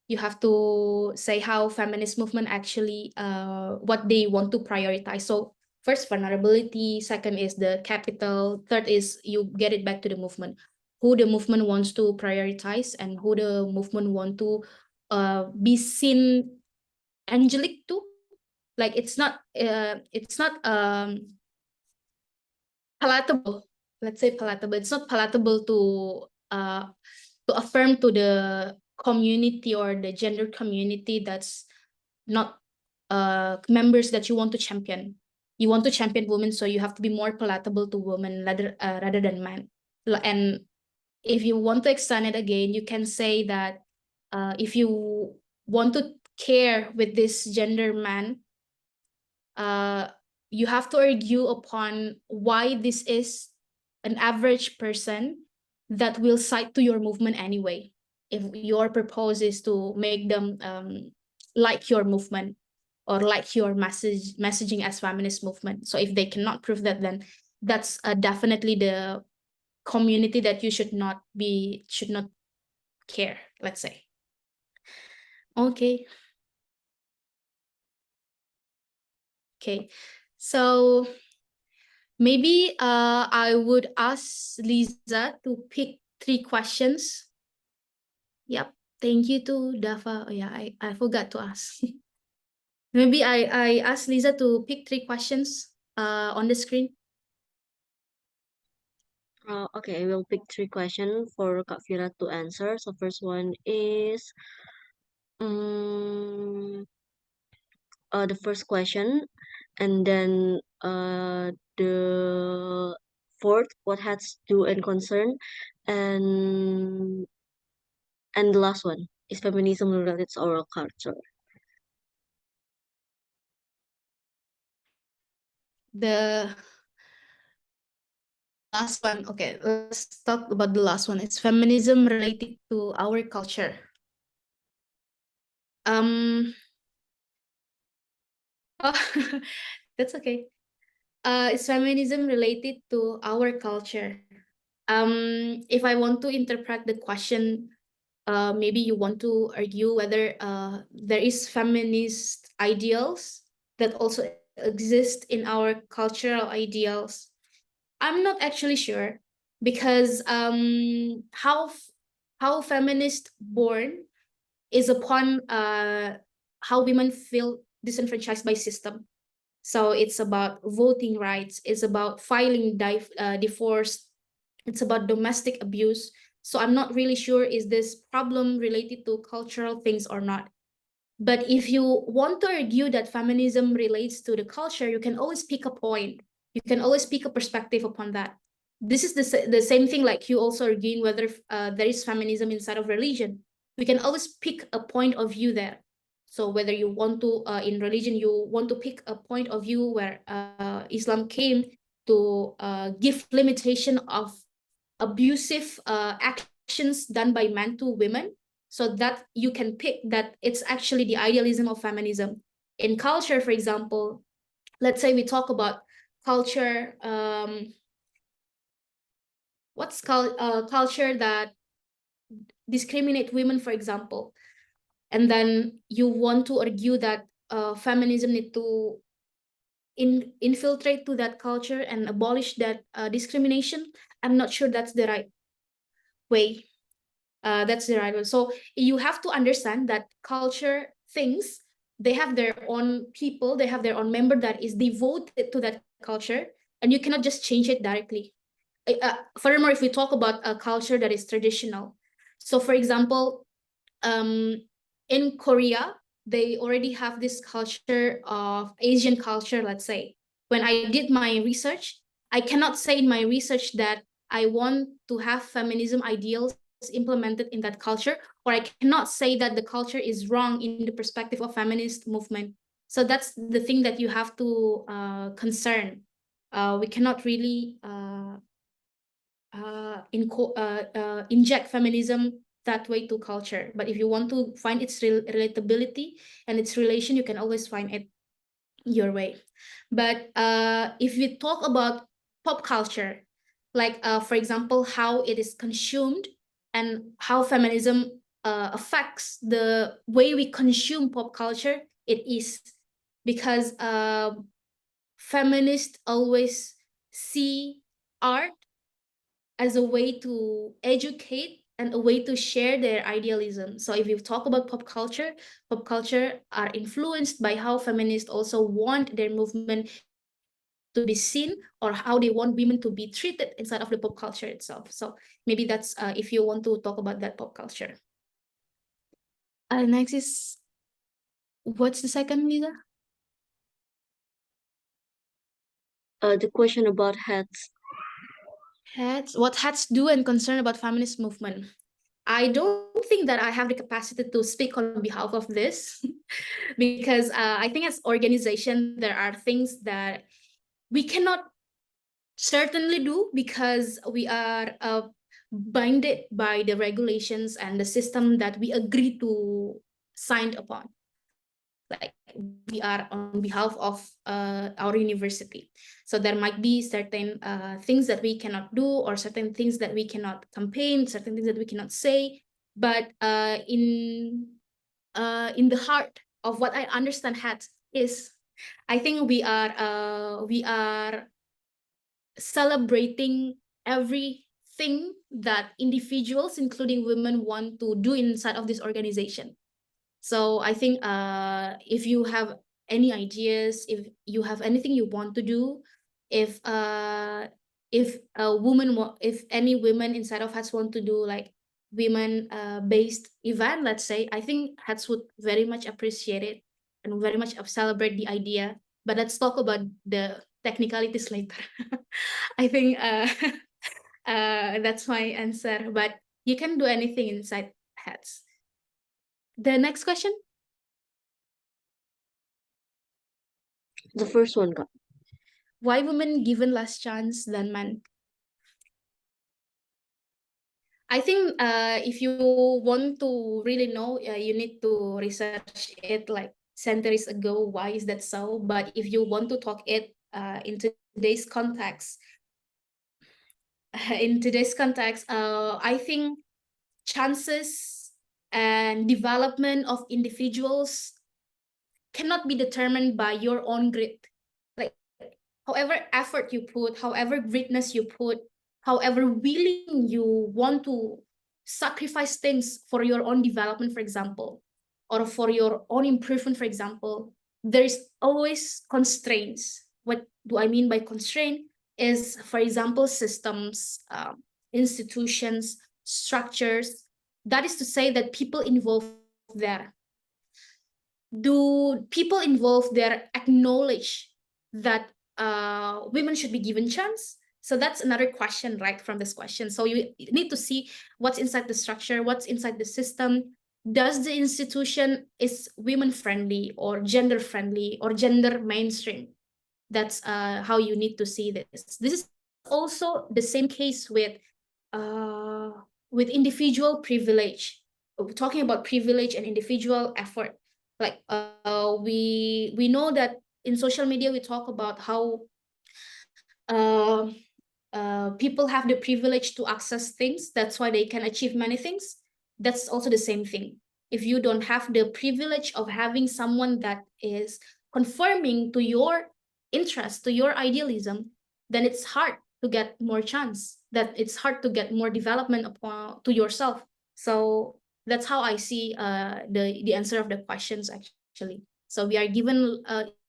You have to say how feminist movement actually what they want to prioritize. So first, vulnerability. Second is the capital. Third is you get it back to the movement, who the movement wants to prioritize and who the movement want to be seen angelic to. Like it's not palatable. Let's say palatable. It's not palatable to affirm to the community or the gender community that's not members that you want to champion. You want to champion women, so you have to be more palatable to women rather than men. And if you want to extend it again, you can say that if you want to care with this gender man, you have to argue upon why this is an average person that will side to your movement anyway. If your purpose is to make them like your movement or like your messaging as feminist movement. So if they cannot prove that, then that's definitely the community that you should not care, let's say. Okay. Okay. So maybe I would ask Lisa to pick 3 questions. Yep. Thank you to Dafa. Oh yeah, I forgot to ask. Maybe I ask Lisa to pick 3 questions on the screen. Okay, I will pick 3 questions for Kak Fira to answer. So first one is the first question, and then the fourth, what has to and concern, and the last one is feminism related to oral culture. The last one. Okay, let's talk about the last one. It's feminism related to our culture. Oh, that's okay. It's feminism related to our culture. If I want to interpret the question, maybe you want to argue whether there is feminist ideals that also exist in our cultural ideals. I'm not actually sure, because how feminist born is upon how women feel disenfranchised by system. So it's about voting rights, it's about filing divorce, it's about domestic abuse. So I'm not really sure is this problem related to cultural things or not. But if you want to argue that feminism relates to the culture, you can always pick a point. You can always pick a perspective upon that. This is the same thing like you also arguing whether there is feminism inside of religion. We can always pick a point of view there. So whether you want to, in religion, you want to pick a point of view where Islam came to give limitation of abusive actions done by men to women, so that you can pick that it's actually the idealism of feminism. In culture, for example, let's say we talk about culture, culture that discriminate women, for example, and then you want to argue that feminism need to infiltrate to that culture and abolish that discrimination. I'm not sure that's the right way. That's the right way. So you have to understand that culture things they have their own people, they have their own member that is devoted to that culture, and you cannot just change it directly. Furthermore, if we talk about a culture that is traditional, so for example, in Korea, they already have this culture of Asian culture, let's say. When I did my research, I cannot say in my research that I want to have feminism ideals implemented in that culture, or I cannot say that the culture is wrong in the perspective of feminist movement. So that's the thing that you have to concern. We cannot really inject feminism that way to culture. But if you want to find its relatability and its relation, you can always find it your way. But if we talk about pop culture, like for example, how it is consumed and how feminism affects the way we consume pop culture, it is because feminists always see art as a way to educate and a way to share their idealism. So if you talk about pop culture are influenced by how feminists also want their movement to be seen, or how they want women to be treated inside of the pop culture itself. So maybe that's if you want to talk about that pop culture. Next is, what's the second, Lisa? The question about HEDS. HEDS, what HEDS do and concern about feminist movement. I don't think that I have the capacity to speak on behalf of this because I think as organization, there are things that we cannot certainly do because we are binded by the regulations and the system that we agree to sign upon. Like we are on behalf of our university. So there might be certain things that we cannot do, or certain things that we cannot campaign, certain things that we cannot say. But in the heart of what I understand HEDS is, I think we are celebrating everything that individuals, including women, want to do inside of this organization. So I think if you have any ideas, if you have anything you want to do, if any women inside of HEDS want to do like women based event, let's say, I think HEDS would very much appreciate it and very much celebrate the idea. But let's talk about the technicalities later. I think that's my answer. But you can do anything inside HEDS. The next question? The first one, Kak. Why women given less chance than men? I think if you want to really know, you need to research it like centuries ago. Why is that so? But if you want to talk it in today's context, I think chances and development of individuals cannot be determined by your own grit. Like however effort you put, however greatness you put, however willing you want to sacrifice things for your own development, for example, or for your own improvement, for example, there's always constraints. What do I mean by constraint? Is, for example, systems, institutions, structures. That is to say that people involved there. Do people involved there acknowledge that women should be given chance? So that's another question, right, from this question. So you need to see what's inside the structure, what's inside the system. Does the institution is women friendly or gender mainstream? That's how you need to see this. This is also the same case with individual privilege. We're talking about privilege and individual effort. Like we know that in social media we talk about how people have the privilege to access things. That's why they can achieve many things. That's also the same thing. If you don't have the privilege of having someone that is conforming to your interest, to your idealism, then it's hard to get more chance. That it's hard to get more development upon to yourself. So that's how I see the answer of the questions actually. So we are given,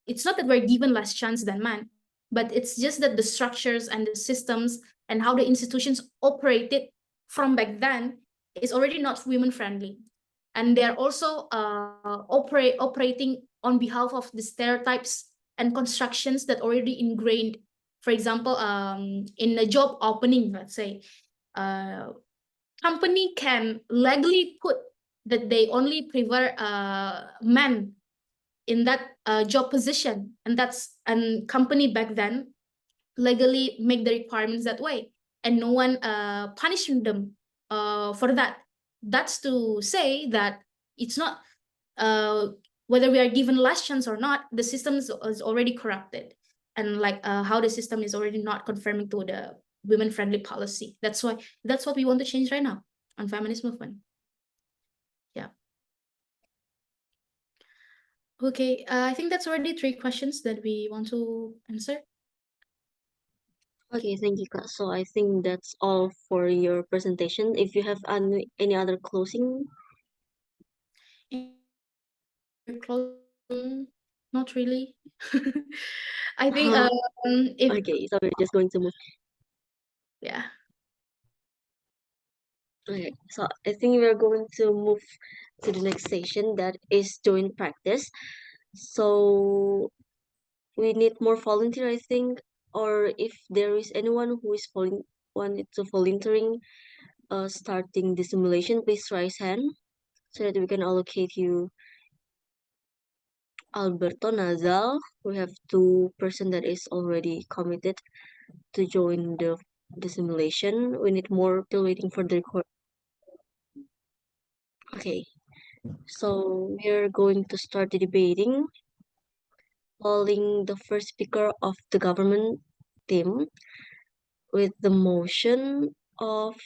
it's not that we're given less chance than men, but it's just that the structures and the systems and how the institutions operated from back then is already not women friendly. And they're also operating on behalf of the stereotypes and constructions that already ingrained. For example, in a job opening, let's say, company can legally put that they only prefer men in that job position, and company back then legally make the requirements that way, and no one punishing them for that. That's to say that it's not whether we are given last chance or not, the system is already corrupted, and like how the system is already not conforming to the women friendly policy. That's what we want to change right now on feminist movement. Yeah. Okay, I think that's already 3 questions that we want to answer. Okay, thank you, Kak. So I think that's all for your presentation. If you have any other closing, Not really. I think if okay, so we're just going to move. yeah. Okay, so I think we're going to move to the next session, that is joint practice. So we need more volunteer, I think, or if there is anyone who is wanted to volunteering starting the simulation, please raise hand so that we can allocate you. Alberto, Nazal, we have 2 person that is already committed to join the simulation. We need more people waiting for the record. Okay, so we're going to start the debating, calling the first speaker of the government team with the motion of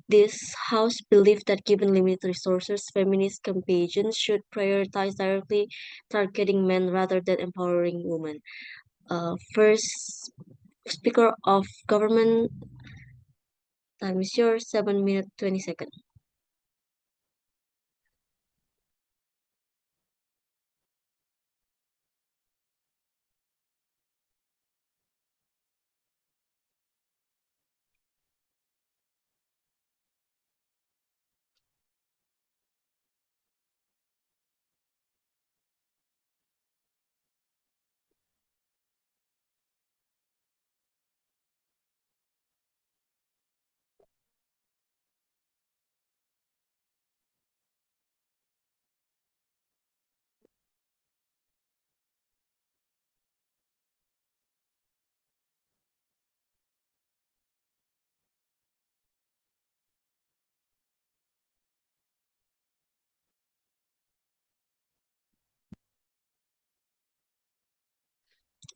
this House believe that given limited resources, feminist campaigns should prioritize directly targeting men rather than empowering women. First speaker of government, time is yours, 7 minutes 20 seconds.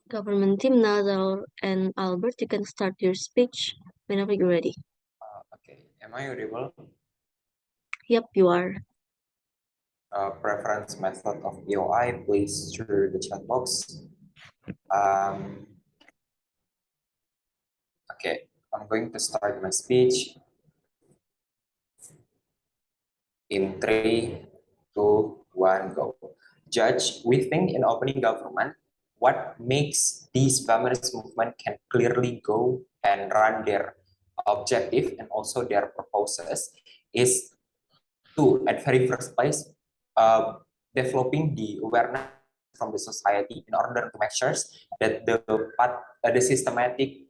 Government team, Nazar and Albert, you can start your speech whenever you're ready. Okay, am I audible? Yep, you are. Preference method of EOI, please through the chat box. Okay, I'm going to start my speech in 3, 2, 1, go. Judge, we think in opening government, what makes these feminist movement can clearly go and run their objective and also their purposes is to, at very first place, developing the awareness from the society in order to make sure that the systematical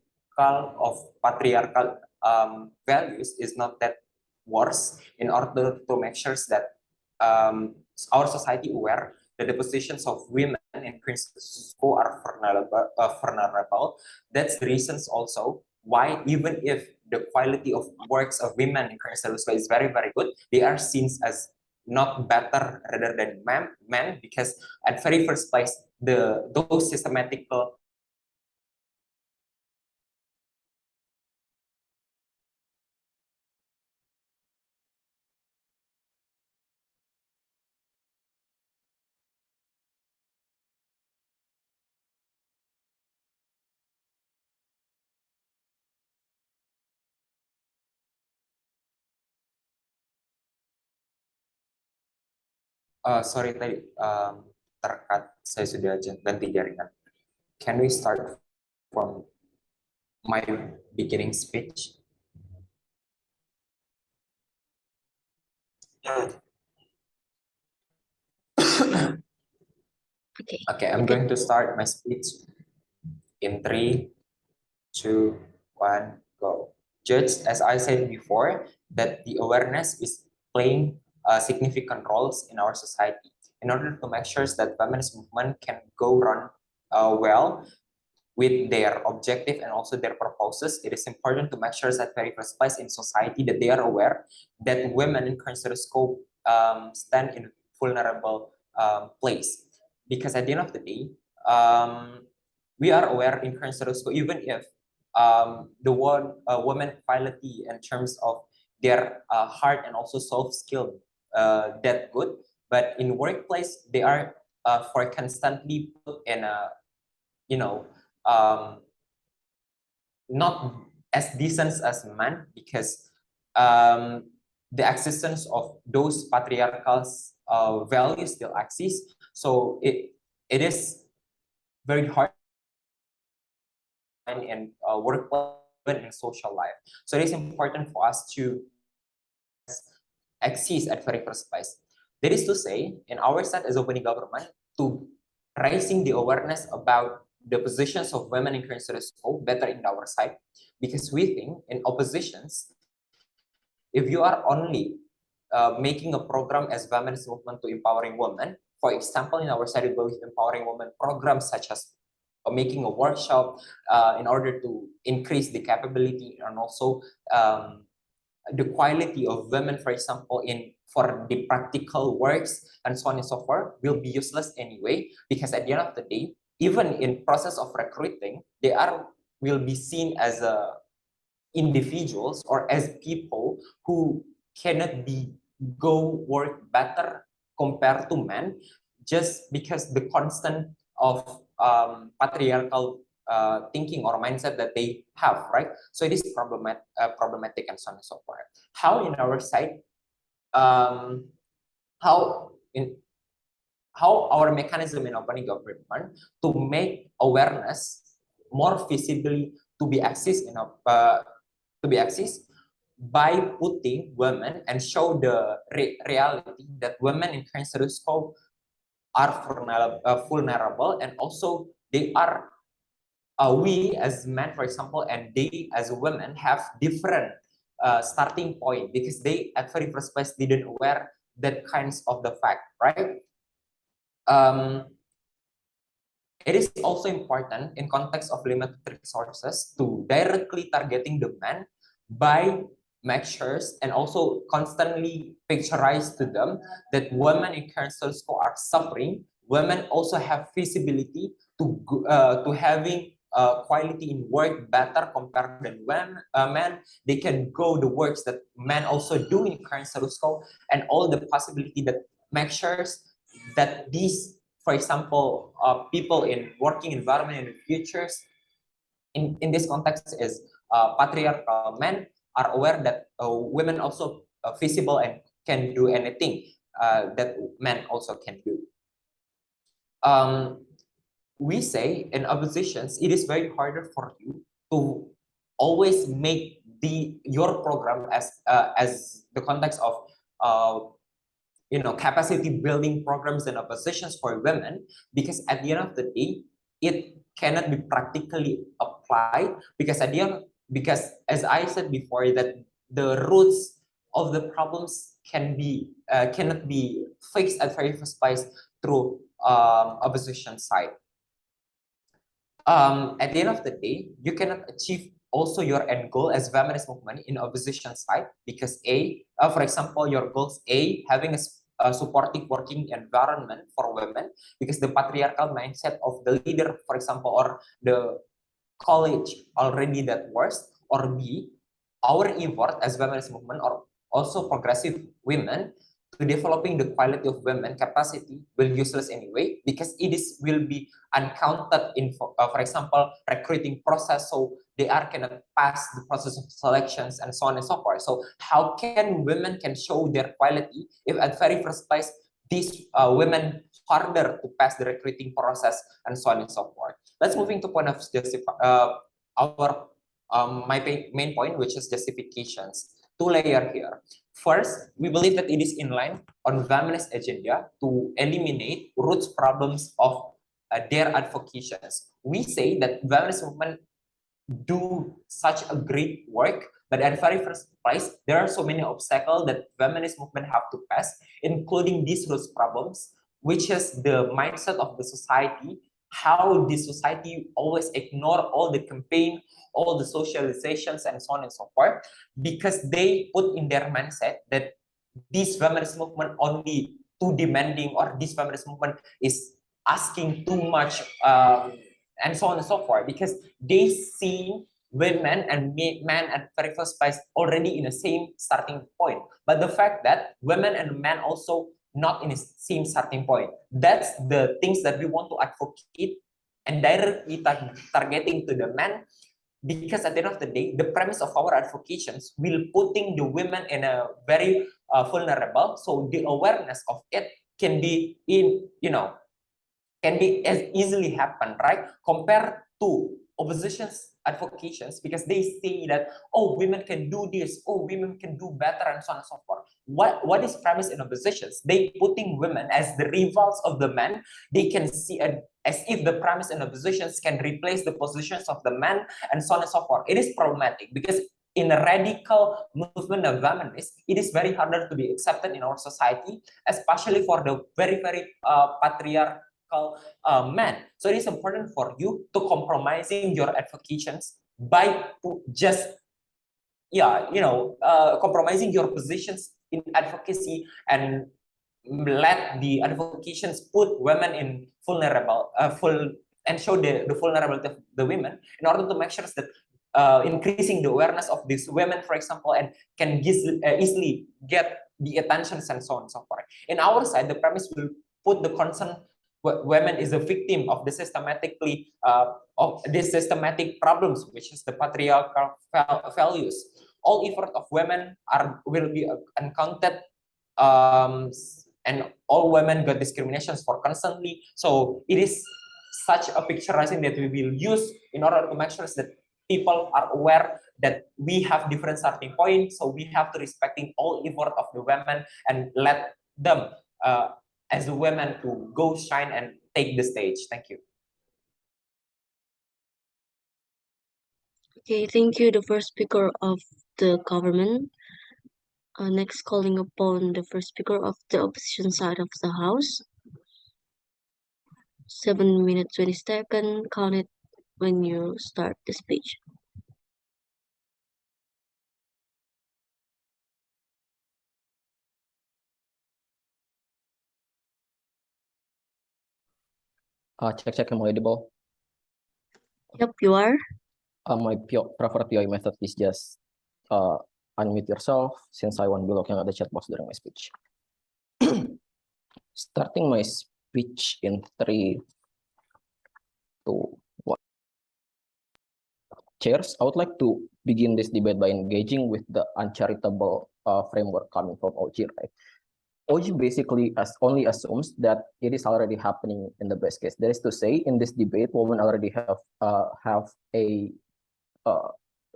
of patriarchal values is not that worse, in order to make sure that our society aware that the positions of women in principle are vulnerable. That's the reasons also why, even if the quality of works of women in Kristen is very, very good, they are seen as not better rather than men, because at very first place, those systematical sorry tadi terkat, saya sudah ganti jaringan. Can we start from my beginning speech? Okay. Okay, I'm going to start my speech in 3, 2, 1, go. Just as I said before, that the awareness is playing significant roles in our society. In order to make sure that feminist movement can go run well with their objective and also their purposes, it is important to make sure that very first place in society that they are aware that women in current status quo stand in a vulnerable place. Because at the end of the day, we are aware in current status quo, even if the women equality in terms of their heart and also soft skill that good, but in workplace they are for constantly put in a not as decent as men, because the existence of those patriarchal values still exist. So it is very hard in workplace and in social life. So it is important for us to exist at very first place. That is to say, in our side as opening government, to raising the awareness about the positions of women in current status quo better in our side, because we think in oppositions, if you are only making a program as feminist movement to empowering women, for example, in our side, we believe empowering women programs such as making a workshop in order to increase the capability and also the quality of women, for example, for the practical works and so on and so forth, will be useless anyway, because at the end of the day, even in process of recruiting, they will be seen as individuals or as people who cannot go work better compared to men, just because the constant of patriarchal thinking or mindset that they have, right? So it is problematic and so on and so forth. How in our side, how our mechanism in opening government to make awareness more visibly to be accessed by putting women and show the reality that women in current status quo are vulnerable, and also they are we as men, for example, and they as women have different starting point, because they at very first place didn't aware that kinds of the fact, right? It is also important in context of limited resources to directly targeting the men by measures and also constantly picturize to them that women in current status quo are suffering. Women also have visibility to having quality in work better compared than men. They can go the works that men also do in current status quo, and all the possibility that measures that these, for example, people in working environment in the futures, in this context is patriarchal men are aware that women also visible and can do anything that men also can do. We say in oppositions, it is very harder for you to always make your program as the context of capacity building programs and oppositions for women, because at the end of the day, it cannot be practically applied, because as I said before, that the roots of the problems cannot be fixed at very first place through opposition side. At the end of the day, you cannot achieve also your end goal as feminist movement in opposition side, because for example, your goals having a supportive working environment for women, because the patriarchal mindset of the leader, for example, or the college already that worse, or B, our effort as feminist movement or also progressive women to developing the quality of women capacity will useless anyway, because will be uncounted in for example recruiting process, so they cannot pass the process of selections and so on and so forth. So how can women can show their quality if at very first place these women harder to pass the recruiting process and so on and so forth. Let's moving to point of my main point, which is justifications. Two layer here. First, we believe that it is in line on feminist agenda to eliminate roots problems of their advocations. We say that feminist movement do such a great work, but at the very first place, there are so many obstacles that feminist movement have to pass, including these roots problems, which is the mindset of the society, how the society always ignore all the campaign, all the socializations, and so on and so forth, because they put in their mindset that this feminist movement only too demanding, or this feminist movement is asking too much, and so on and so forth, because they see women and men at very first place already in the same starting point. But the fact that women and men also not in the same starting point, that's the things that we want to advocate and directly targeting to the men, because at the end of the day, the premise of our advocations will putting the women in a very vulnerable, so the awareness of it can be can be as easily happen, right? Compared to opposition's advocations, because they say that, oh, women can do this, oh, women can do better, and so on and so forth. What is premise in oppositions? They putting women as the rivals of the men. They can see as if the premise in oppositions can replace the positions of the men, and so on and so forth. It is problematic because in a radical movement of feminists, it is very harder to be accepted in our society, especially for the very, very patriarchal men. So it is important for you to compromising your advocations by just compromising your positions in advocacy and let the advocations put women in vulnerable and show the vulnerability of the women in order to make sure that increasing the awareness of these women, for example, and can easily get the attentions and so on and so forth. In our side, the premise will put the concern women is a victim of the systematic problems, which is the patriarchal values. All effort of women will be uncounted, and all women got discriminations for constantly. So it is such a picturizing that we will use in order to make sure that people are aware that we have different starting points. So we have to respecting all effort of the women and let them as the women to go shine and take the stage. Thank you. Okay, thank you, the first speaker of the government. Next, calling upon the first speaker of the opposition side of the house. 7 minutes 20 seconds. Count it when you start the speech. Check, am I audible? Yep, you are. My preferred POI method is just unmute yourself, since I won't be looking at the chat box during my speech. Starting my speech in 3, 2, 1. Chairs, I would like to begin this debate by engaging with the uncharitable framework coming from OG, right? OG basically only assumes that it is already happening in the best case. That is to say, in this debate, women already have a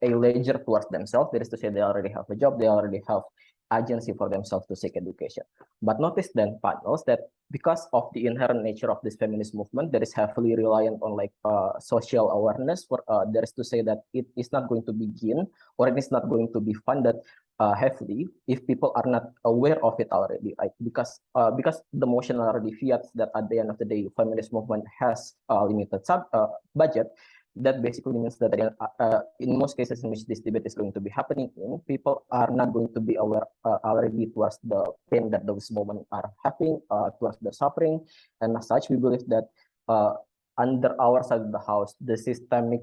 ledger towards themselves. That is to say, they already have a job, they already have agency for themselves to seek education. But notice then, panels, that because of the inherent nature of this feminist movement that is heavily reliant on social awareness, there is to say that it is not going to begin, or it is not going to be funded heavily if people are not aware of it already, right? Because the motion already fiats that at the end of the day, feminist movement has a limited budget. That basically means that in most cases in which this debate is going to be happening people are not going to be aware already towards the pain that those women are having, towards the suffering, and as such, we believe that under our side of the house, the systemic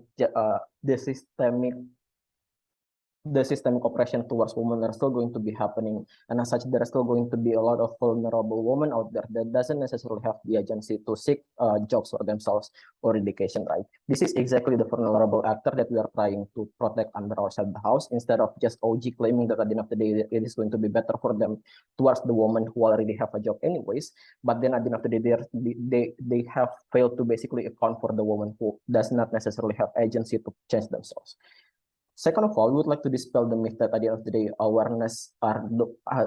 the systemic oppression towards women are still going to be happening, and as such, there are still going to be a lot of vulnerable women out there that doesn't necessarily have the agency to seek jobs for themselves or education, right? This is exactly the vulnerable actor that we are trying to protect under outside the house, instead of just OG claiming that at the end of the day it is going to be better for them towards the women who already have a job anyways, but then at the end of the day they have failed to basically account for the woman who does not necessarily have agency to change themselves. Second of all, we would like to dispel the myth that at the end of the day,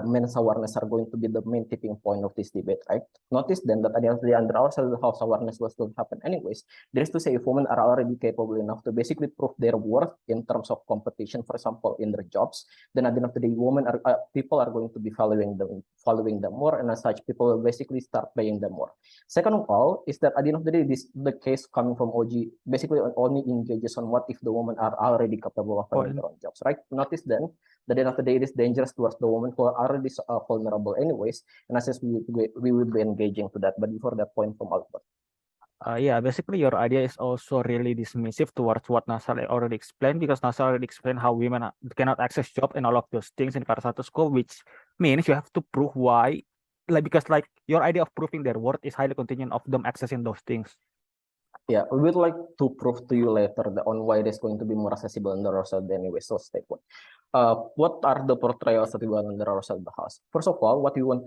men's awareness are going to be the main tipping point of this debate, right? Notice then that at the end of the day, under our side of the house, awareness will still happen anyways. There is to say if women are already capable enough to basically prove their worth in terms of competition, for example, in their jobs, then at the end of the day, people are going to be following them more, and as such, people will basically start paying them more. Second of all, is that at the end of the day, the case coming from OG basically only engages on what if the women are already capable of finding their own jobs, right? Notice then that at the end of the day, it is dangerous towards the women who are already vulnerable anyways, and as we will be engaging to that. But before that point from Albert. Yeah, basically your idea is also really dismissive towards what Nasal already explained, because Nasal already explained how women cannot access job and all of those things in Karasatu school, which means you have to prove why, because your idea of proving their worth is highly contingent of them accessing those things. Yeah, we would like to prove to you later on why it is going to be more accessible under our side anyway, so stay put. What are the portrayals that we want under our side of the house? First of all, what we would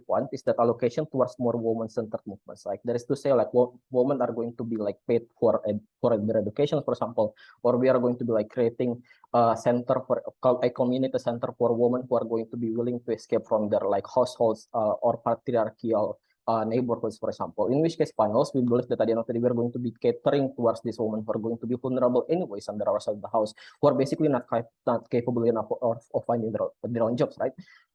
want is that allocation towards more woman-centered movements. Like there is to say, like women are going to be like paid for their education, for example, or we are going to be like creating a community center for women who are going to be willing to escape from their like households or patriarchal neighborhoods, for example. In which case, panels, we believe that at the end of the day, we're going to be catering towards these women who are going to be vulnerable anyways under our side of the house, who are basically not capable enough of finding their own jobs, right?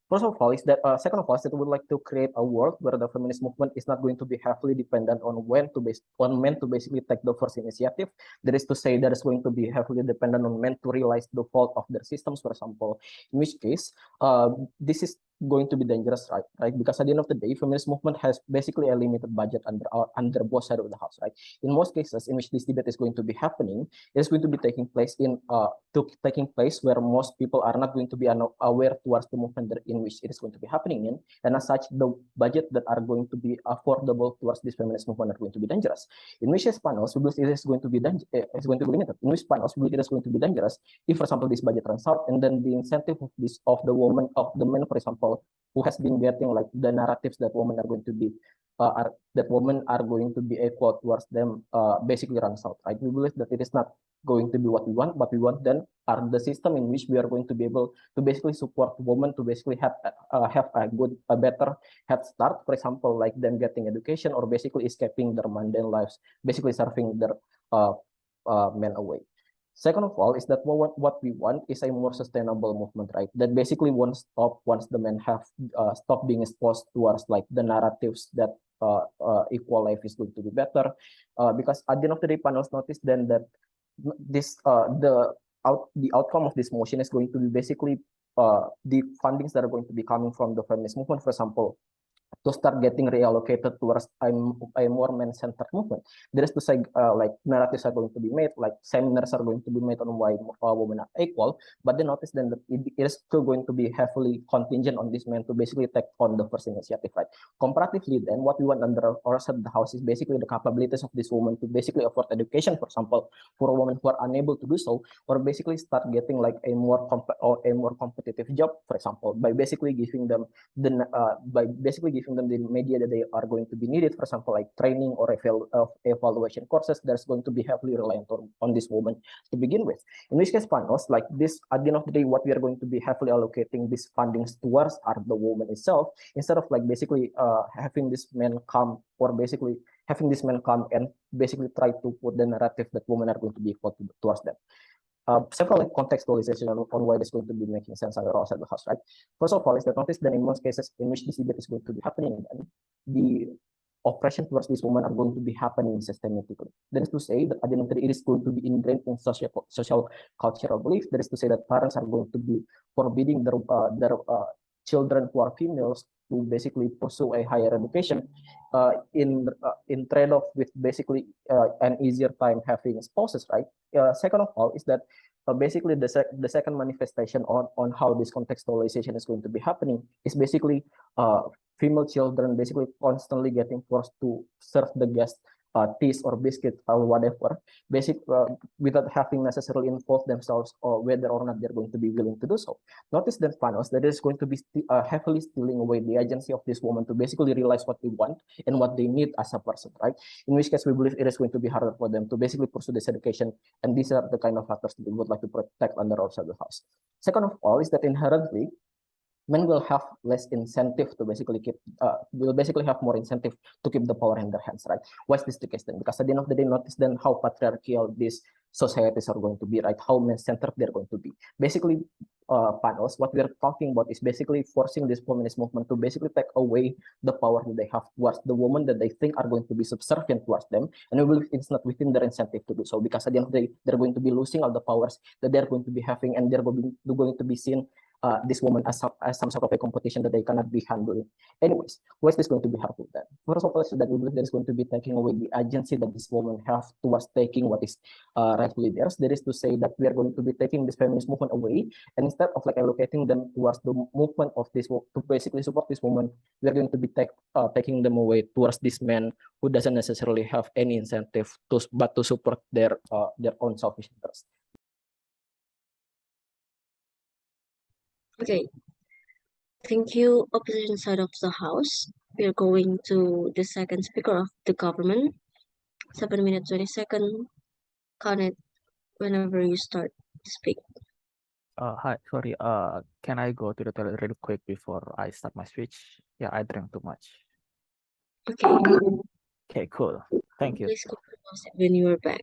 First of all, is that second of all, is that we would like to create a world where the feminist movement is not going to be heavily dependent on men to basically take the first initiative. That is to say, that is going to be heavily dependent on men to realize the fault of their systems, for example. In which case, this is going to be dangerous, right? Because at the end of the day, feminist movement has basically a limited budget under both sides of the house, right? In most cases in which this debate is going to be happening, it is going to be taking place where most people are not going to be aware towards the movement in which it is going to be happening in, and as such, the budget that are going to be affordable towards this feminist movement are going to be dangerous. In which panels, we believe it is going to be limited. In which panels, we believe it is going to be dangerous if, for example, this budget runs out, and then the incentive of the men, for example, who has been getting like the narratives that women are going to be equal towards them basically runs out, right? We believe that it is not going to be what we want. What we want then are the system in which we are going to be able to basically support women to basically have a better head start, for example, like them getting education or basically escaping their mundane lives, basically serving their men away. Second of all, is that what we want is a more sustainable movement, right? That basically won't stop once the men have stopped being exposed towards like the narratives that equal life is going to be better. Because at the end of the day, panels notice then that the outcome of this motion is going to be basically the fundings that are going to be coming from the feminist movement, for example, to start getting reallocated towards a more men-centered movement. There is to say, like narratives are going to be made, like seminars are going to be made on why women are equal, but then notice then that it is still going to be heavily contingent on these men to basically take on the first initiative, right? Comparatively, then what we want under our side of the house is basically the capabilities of this woman to basically afford education, for example, for women who are unable to do so, or basically start getting like a more competitive job, for example, by basically giving them the media that they are going to be needed, for example, like training or evaluation courses that's going to be heavily reliant on this woman to begin with. In which case, panels like this, at the end of the day, what we are going to be heavily allocating these fundings towards are the woman itself, instead of like basically having this men come and basically try to put the narrative that women are going to be equal towards them. Several contextualization on why this is going to be making sense under outside the house, right? First of all, is that notice that in most cases in which this debate is going to be happening, then the oppression towards these women are going to be happening systematically. That is to say that at the end of the day, it is going to be ingrained in social cultural belief. That is to say that parents are going to be forbidding their children who are females to basically pursue a higher education in trade-off with basically an easier time having spouses, right? Second of all is that basically the second manifestation on how this contextualization is going to be happening is basically female children basically constantly getting forced to serve the guest teas or biscuit or whatever, without having necessarily involved themselves or whether or not they're going to be willing to do so. Notice that panels that is going to be heavily stealing away the agency of this woman to basically realize what they want and what they need as a person, right? In which case we believe it is going to be harder for them to basically pursue this education, and these are the kind of factors that we would like to protect under our civil house. Second of all is that inherently men will have less incentive to basically will basically have more incentive to keep the power in their hands, right? Why is this the case then? Because at the end of the day, notice then how patriarchal these societies are going to be, right? How men-centered they're going to be. Basically, panels, what we're talking about is basically forcing this feminist movement to basically take away the power that they have towards the women that they think are going to be subservient towards them, and we believe it's not within their incentive to do so, because at the end of the day, they're going to be losing all the powers that they're going to be having, and they're going to be seen this woman as some sort of a competition that they cannot be handling. Anyways, what is this going to be helpful then? First of all, is that we believe that is going to be taking away the agency that this woman have towards taking what is rightfully theirs. That is to say that we are going to be taking this feminist movement away, and instead of like allocating them towards the movement of this to basically support this woman, we are going to be taking them away towards this man who doesn't necessarily have any incentive but to support their own selfish interest. Okay, thank you, opposition side of the house. We are going to the second speaker of the government. 7 minutes 20 seconds. Count it whenever you start to speak. Hi, sorry. Can I go to the toilet really quick before I start my speech? Yeah, I drank too much. Okay. Okay, cool. Thank you. Please close it when you are back.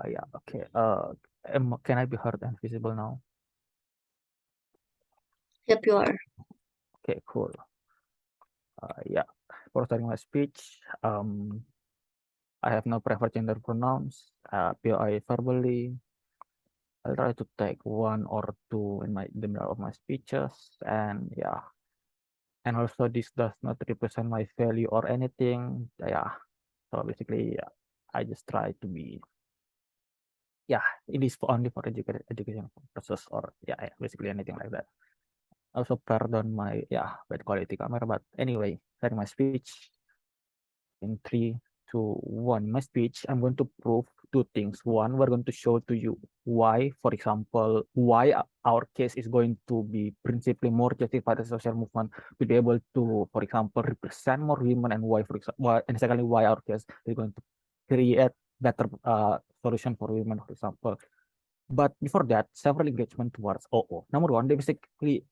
Yeah, okay. Can I be heard and visible now? Yep, you are. Okay, cool. Yeah, for starting my speech, I have no preferred gender pronouns. POI verbally. I'll try to take one or two in the middle of my speeches, and yeah. And also, this does not represent my value or anything. Yeah. So basically, yeah, I just try to be. Yeah, it is only for education purposes, or yeah, basically anything like that. Also, pardon my bad quality camera, but anyway, starting my speech in 3, 2, 1. My speech, I'm going to prove two things. One, we're going to show to you why, for example, why our case is going to be principally more justified as a social movement to be able to, for example, represent more women, and why, for example, and secondly, why our case is going to create better solution for women, for example. But before that, several engagement towards OO. Number one, they basically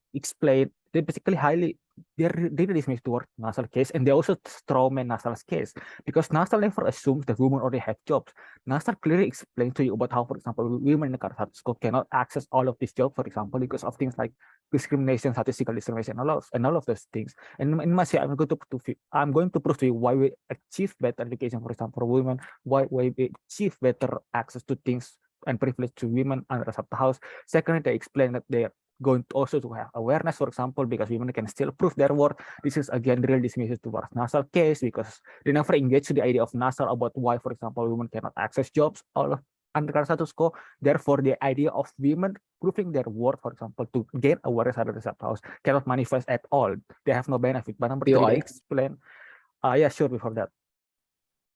they dismiss towards Nasal case, and they also strawman Nasal's case, because Nasal never assumes that women already have jobs. Nasal clearly explains to you about how, for example, women in the Khairulbariyah school cannot access all of these jobs, for example, because of things like discrimination, statistical discrimination, and all of those things. And in my say, I'm going to prove to you why we achieve better education, for example, for women, why we achieve better access to things and privilege to women under the house. Secondly, they explain that they are going to also to have awareness, for example, because women can still prove their worth. This is again real dismissive towards Nasal case, because they never engage to the idea of Nasal about why, for example, women cannot access jobs. All of under current status quo. Therefore, the idea of women proving their worth, for example, to gain awareness under the subhouse cannot manifest at all. They have no benefit. But number three, they POI? explain. Yeah, sure. Before that,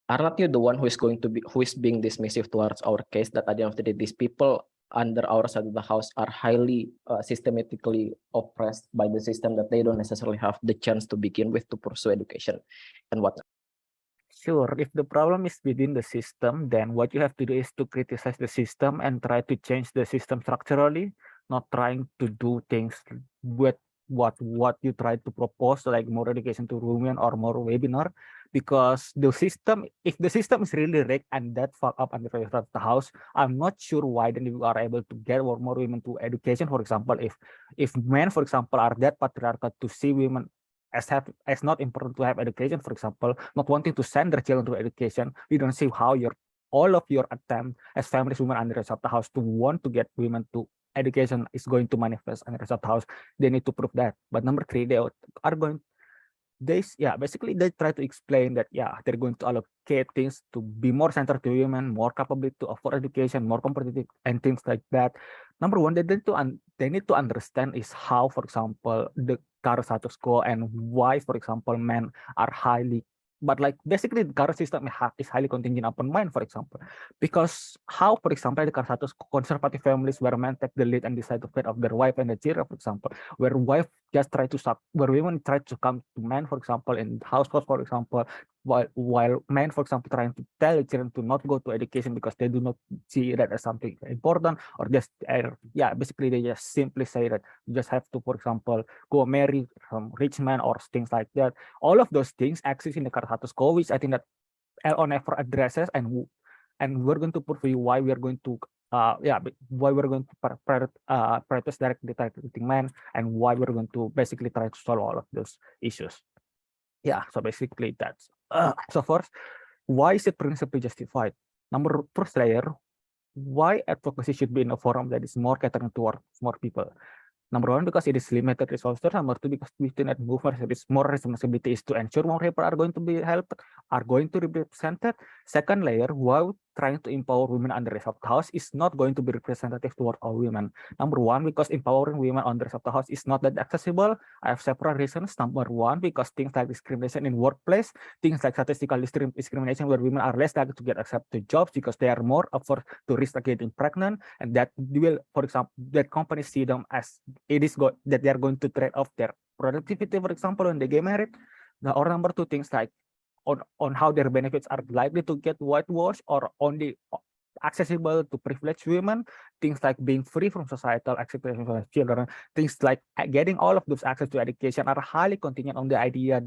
Are not you the one who is being dismissive towards our case, that at the end of the day, these people under our side of the house are highly systematically oppressed by the system, that they don't necessarily have the chance to begin with to pursue education and what? sure. If the problem is within the system, then what you have to do is to criticize the system and try to change the system structurally, not trying to do things with what you try to propose, like more education to women or more webinar, because the system, if the system is really rigged and that fuck up under the house, I'm not sure why then you are able to get more women to education. For example, if men, for example, are that patriarchal to see women as not important to have education, for example, not wanting to send their children to education, we don't see how all of your attempt as feminist women under the house to want to get women to education is going to manifest under the house. They need to prove that. But number three, they are going, basically they try to explain that they're going to allocate things to be more centered to women, more capable to afford education, more competitive, and things like that. Number one, they need to understand is how, for example, the current status quo and why, for example, men are highly, but like basically the current system is highly contingent upon men, for example, because how, for example, the current status conservative families where men take the lead and decide to care of their wife and the children, for example, where wife just try to suck, where women try to come to men, for example, in households, for example, while men, for example, trying to tell children to not go to education because they do not see that as something important, or just basically they just simply say that you just have to, for example, go marry some rich man or things like that. All of those things exist in the current status quo, which I think that LO never addresses, and we're going to prove you why we are going to why we're going to prioritize directly targeting men, and why we're going to basically try to solve all of those issues. So basically that's so first, why is it principally justified? First layer, why advocacy should be in a forum that is more catering towards more people. Number one, because it is limited resources. Number two, because within that movement, there is more responsibility is to ensure more people are going to be helped, are going to be represented. Second layer, while trying to empower women under the soft house is not going to be representative toward all women. Number one, because empowering women under the soft house is not that accessible. I have several reasons. Number one, because things like discrimination in workplace, things like statistical discrimination where women are less likely to get accepted jobs because they are more averse to risk of getting pregnant, and that will, for example, that companies see them as that they are going to trade off their productivity, for example, when they get married. Or number two, things like on how their benefits are likely to get whitewashed or only accessible to privileged women, things like being free from societal expectations of children, things like getting all of those access to education are highly contingent on the idea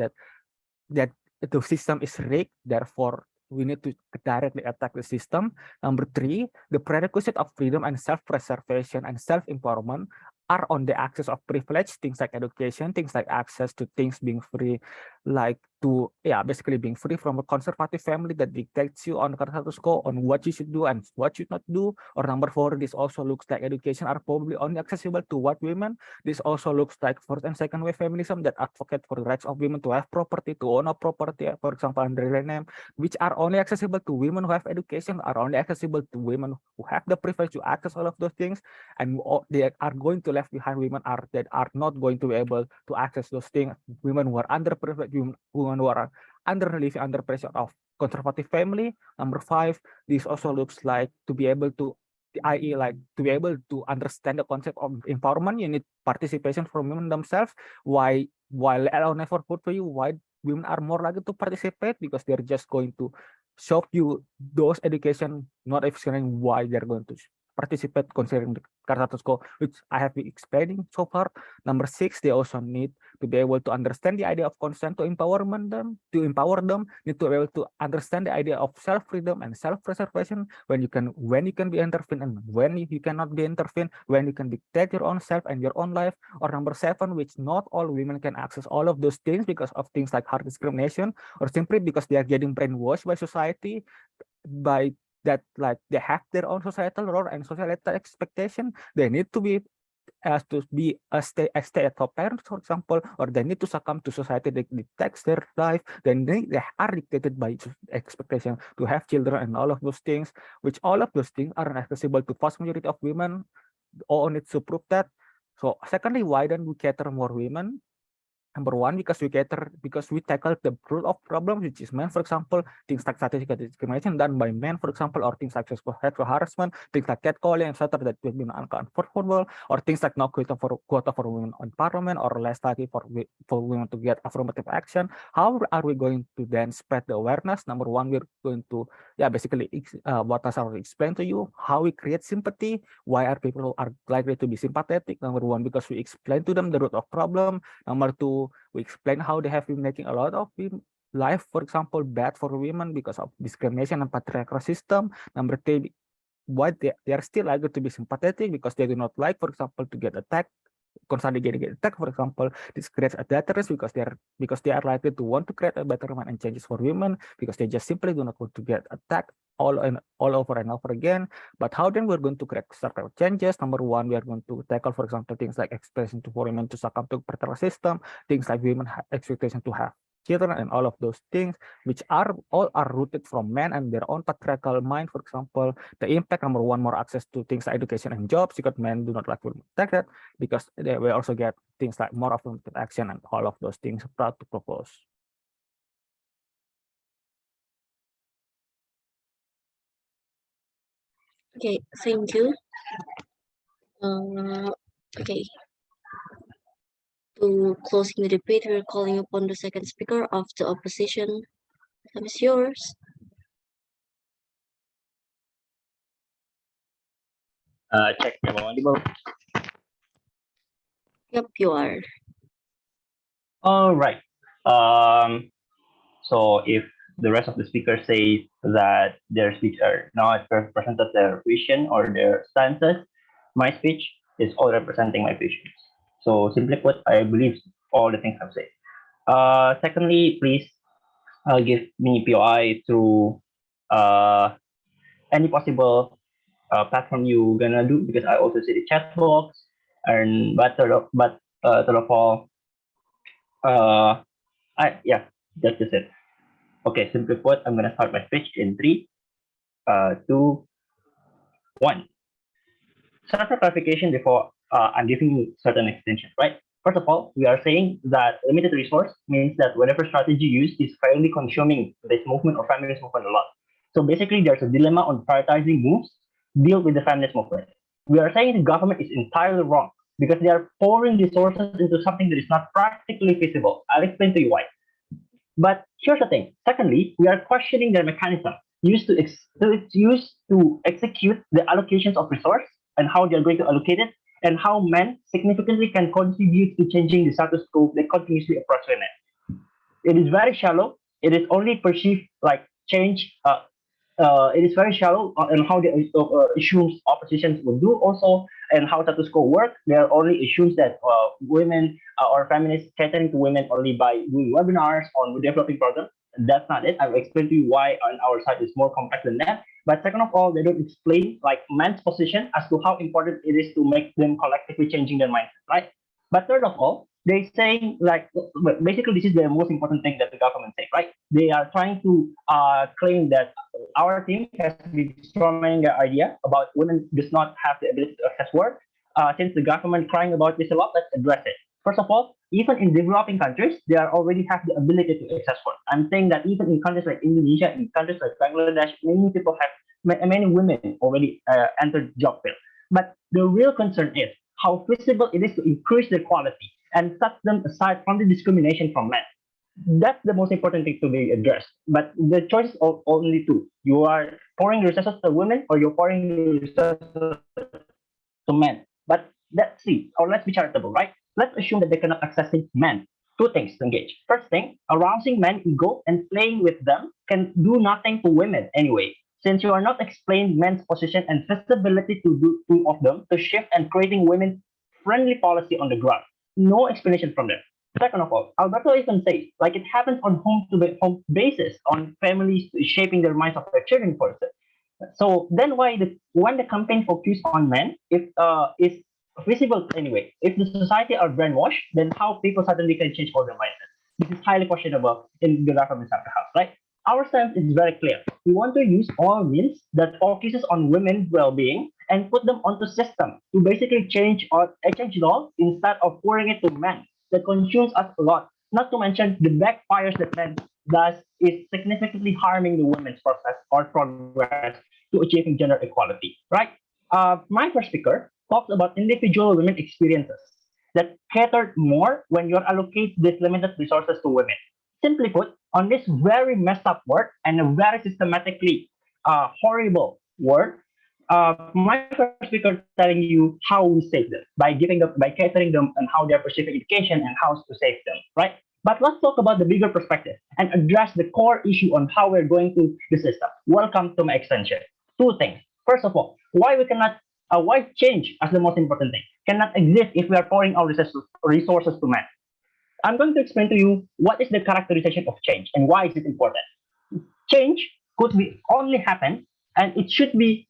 that the system is rigged, therefore we need to directly attack the system. Number three, the prerequisite of freedom and self-preservation and self-empowerment are on the axis of privilege, things like education, things like access to things being free, like to basically being free from a conservative family that dictates you on the status quo on what you should do and what you should not do. Or number four, this also looks like education are probably only accessible to white women. This also looks like first and second wave feminism that advocate for the rights of women to have property, to own a property, for example, under their name, which are only accessible to women who have education, are only accessible to women who have the privilege to access all of those things, and they are going to left behind women that are not going to be able to access those things. Women who are underprivileged, women who are living under pressure of conservative family. Number five, this also looks like to be able to, i.e., like to be able to understand the concept of empowerment, you need participation from women themselves. While I'll never put to you why women are more likely to participate, because they're just going to show you those education, not explaining why they're going to participate considering the status quo, which I have been explaining so far. Number six, they also need to be able to understand the idea of consent to empower them, need to be able to understand the idea of self-freedom and self-preservation, when you can be intervened and when you cannot be intervened, when you can dictate your own self and your own life. Or number seven, which not all women can access all of those things because of things like hard discrimination, or simply because they are getting brainwashed by society, by that like they have their own societal role and societal expectation. They need to be as to be a stay-at-home parents, for example, or they need to succumb to society that dictates their life, then they are dictated by expectation to have children and all of those things, which all of those things are accessible to vast majority of women. All needs to prove that. So secondly, why don't we cater more women? Number one, because we tackle the root of problems, which is men, for example, things like statistical discrimination done by men, for example, or things like sexual harassment, things like catcalling, etc., that we've been uncomfortable, or things like no quota for women on parliament, or less likely for women to get affirmative action. How are we going to then spread the awareness? Number one, we're going to, basically what I already explained to you, how we create sympathy. Why are people are likely to be sympathetic? Number one, because we explain to them the root of problem. Number two, we explain how they have been making a lot of life, for example, bad for women because of discrimination and patriarchal system. Number three, why they are still likely to be sympathetic because they do not like, for example, to get attacked, constantly getting attacked, for example. This creates a deterrence because they are likely to want to create a betterment and changes for women because they just simply do not want to get attacked all over and over again. But how then we're going to create structural changes? Number one, we are going to tackle, for example, things like expectation for women to succumb to patriarchal system, things like women expectation to have children, and all of those things, which are rooted from men and their own patriarchal mind. For example, the impact, number one, more access to things like education and jobs because men do not like to protect that, because they will also get things like more affirmative action and all of those things proud to propose. Okay, thank you. Okay. To closing the debate, we're calling upon the second speaker of the opposition. The time is yours. Check, am I audible? Yep, you are. All right. So if the rest of the speakers say that their speech are not represented their vision or their stances, my speech is all representing my visions. So simply put, I believe all the things I've said. Secondly, please give me POI through any possible platform you gonna do, because I also see the chat box, and third of all, that's just it. Okay, simply put, I'm gonna start my speech in 3, 2, 1. Certain clarification before I'm giving you certain extensions, right? First of all, we are saying that limited resource means that whatever strategy used is fairly consuming this movement or feminist movement a lot. So basically, there's a dilemma on prioritizing moves deal with the feminist movement. We are saying the government is entirely wrong because they are pouring resources into something that is not practically feasible. I'll explain to you why. But here's the thing. Secondly, we are questioning their mechanism used to execute the allocations of resource and how they're going to allocate it, and how men significantly can contribute to changing the status quo that continuously oppress women. It is very shallow. It is only perceived like change. It is very shallow on how the assumes oppositions will do also, and how status quo work. There are only assumes that women or feminists catering to women only by doing webinars on developing programs. That's not it. I've explained to you why on our side is more complex than that. But second of all, they don't explain like men's position as to how important it is to make them collectively changing their mindset, right? But third of all, they say like basically this is the most important thing that the government say, right? They are trying to claim that our team has been strawmanning the idea about women does not have the ability to access work. Since the government crying about this a lot, let's address it. First of all, even in developing countries, they are already have the ability to access work. I'm saying that even in countries like Indonesia, in countries like Bangladesh, many people have, many women already entered job field. But the real concern is how feasible it is to increase the quality and set them aside from the discrimination from men. That's the most important thing to be addressed. But the choice is only two. You are pouring resources to women, or you're pouring resources to men. But let's see, or let's be charitable, right? Let's assume that they cannot access men. Two things to engage. First thing, arousing men ego and playing with them can do nothing to women anyway. Since you are not explaining men's position and feasibility to do two of them to shift and creating women-friendly policy on the ground. No explanation from them. Second of all, Alberto even says, like it happens on home basis, on families shaping their minds of their children for it. So then when the campaign focus on men, if is visible anyway. If the society are brainwashed, then how people suddenly can change all their mindset? This is highly questionable in the government sector house, right? Our stance is very clear. We want to use all means that focuses on women's well-being and put them onto system to basically change law instead of pouring it to men that consumes us a lot. Not to mention the backfires that men does is significantly harming the women's process or progress to achieving gender equality, right? My first speaker talks about individual women experiences that catered more when you allocate these limited resources to women. Simply put, on this very messed up work and a very systematically horrible work, my first speaker telling you how we save them by catering them and how they're receiving education and how to save them, right? But let's talk about the bigger perspective and address the core issue on how we're going to the system. Welcome to my extension. Two things. First of all, why change as the most important thing cannot exist if we are pouring our resources to men. I'm going to explain to you what is the characterization of change and why is it important. Change could be only happen and it should be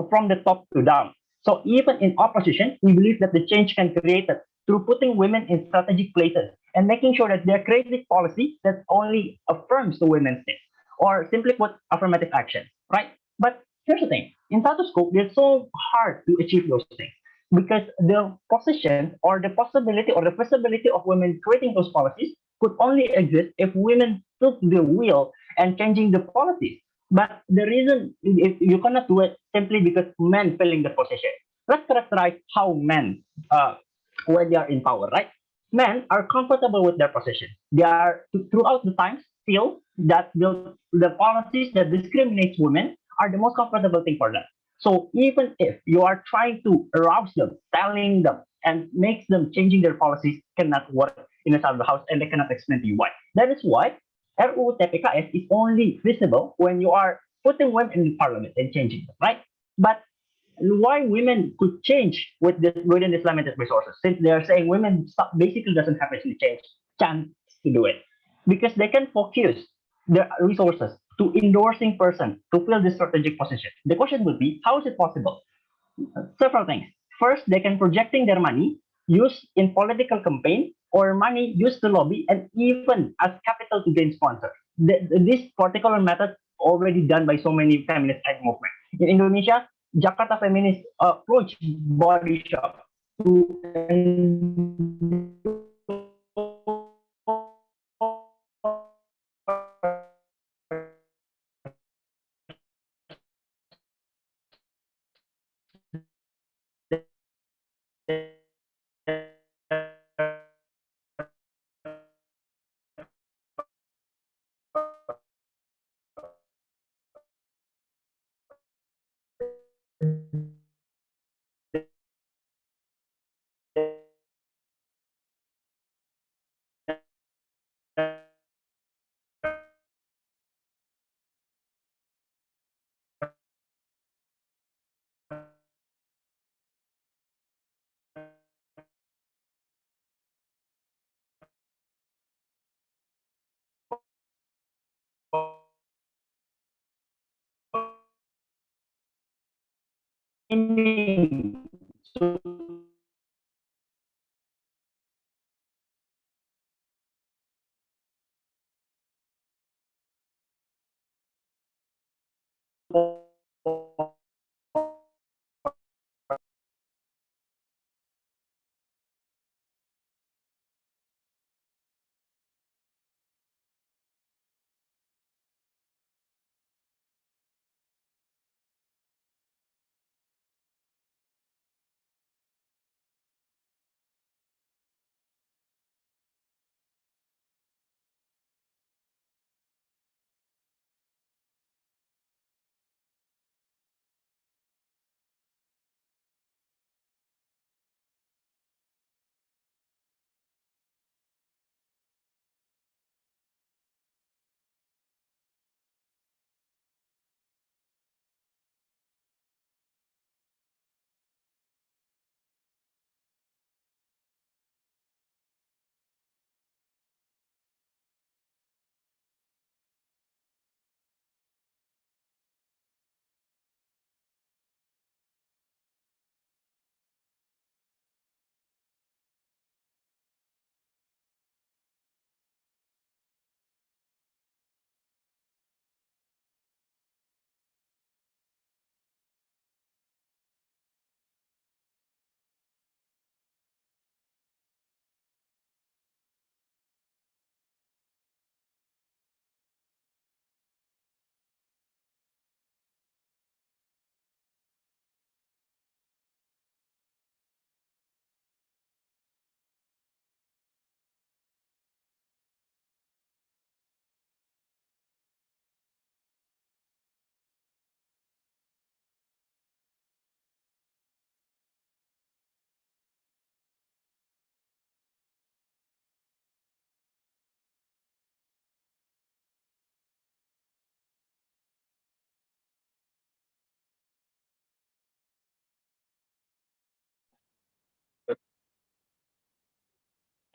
from the top to down. So even in opposition, we believe that the change can be created through putting women in strategic places and making sure that they're creating policy that only affirms the women's needs, or simply put, affirmative action, right? But here's the thing: in status quo, it's so hard to achieve those things because the position or the possibility or the feasibility of women creating those policies could only exist if women took the wheel and changing the policies. But the reason you cannot do it simply because men filling the position. Let's characterize how men, when they are in power, right? Men are comfortable with their position. They are throughout the times feel that the policies that discriminate women are the most comfortable thing for them. So even if you are trying to arouse them, telling them, and makes them changing their policies cannot work in the side of the house, and they cannot explain to you why. That is why RUU TPKS is only visible when you are putting women in the parliament and changing them, right? But why women could change within this limited resources, since they are saying women basically doesn't have any chance to do it, because they can focus their resources to endorsing person to fill this strategic position. The question would be, how is it possible? Several things. First, they can projecting their money used in political campaign or money used to lobby and even as capital to gain sponsors. This particular method already done by so many feminist movement. In Indonesia, Jakarta Feminist approach body shop to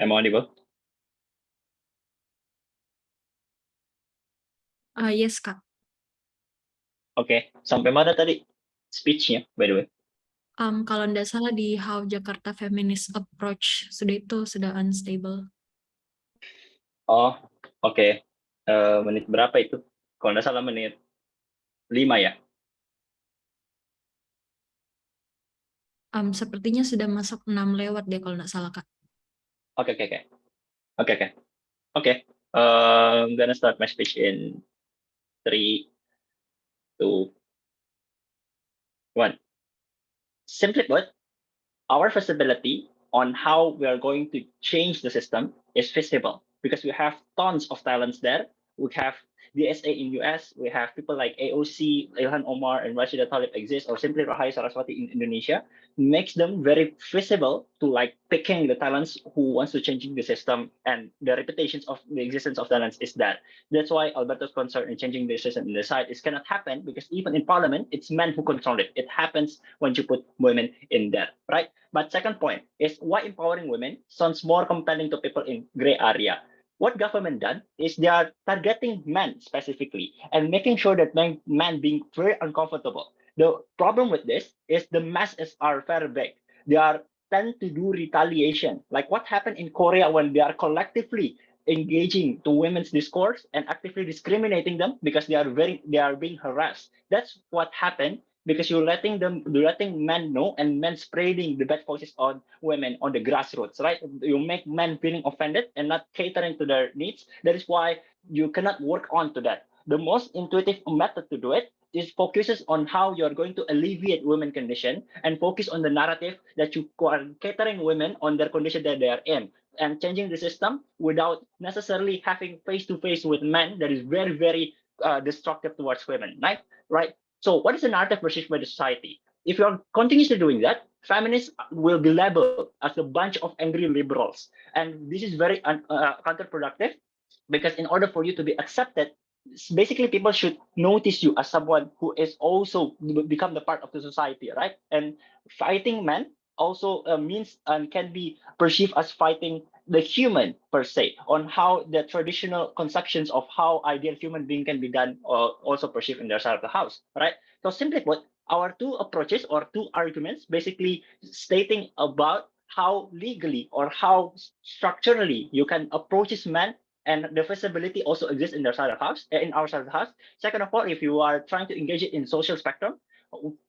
Am I audible? Yes, Kak. Oke, sampai mana tadi speech-nya, by the way? Kalau nggak salah di How Jakarta Feminist Approach sudah unstable. Oh, oke. Menit berapa itu? Kalau nggak salah menit 5 ya? Sepertinya sudah masuk 6 lewat deh kalau nggak salah, Kak. Oke. I'm gonna start my speech in 3, 2, 1. Simply put, our visibility on how we are going to change the system is visible because we have tons of talents there. We have DSA in US, we have people like AOC, Ilhan Omar, and Rashida Tlaib exist, or simply Rahai Saraswati in Indonesia, makes them very visible to like picking the talents who wants to changing the system, and the reputations of the existence of talents is that. That's why Alberto's concern in changing the system in the side is cannot happen because even in parliament, it's men who control it. It happens when you put women in there, right? But second point is why empowering women sounds more compelling to people in gray area. What government done is they are targeting men specifically and making sure that men being very uncomfortable. The problem with this is the masses are very big. They are tend to do retaliation, like what happened in Korea when they are collectively engaging to women's discourse and actively discriminating them because they are being harassed. That's what happened because you're letting men know and men spreading the bad voices on women on the grassroots, right? You make men feeling offended and not catering to their needs. That is why you cannot work on to that. The most intuitive method to do it is focuses on how you're going to alleviate women condition and focus on the narrative that you are catering women on their condition that they are in and changing the system without necessarily having face-to-face with men that is very, very destructive towards women, right? So what is the narrative perceived by the society? If you're continuously doing that, feminists will be labeled as a bunch of angry liberals. And this is very counterproductive because in order for you to be accepted, basically people should notice you as someone who is also become the part of the society, right? And fighting men also means and can be perceived as fighting the human per se on how the traditional conceptions of how ideal human being can be done also perceived in their side of the house, right? So simply put, our two approaches or two arguments basically stating about how legally or how structurally you can approach this man and the visibility also exists in their side of the house, in our side of the house. Second of all, if you are trying to engage it in social spectrum,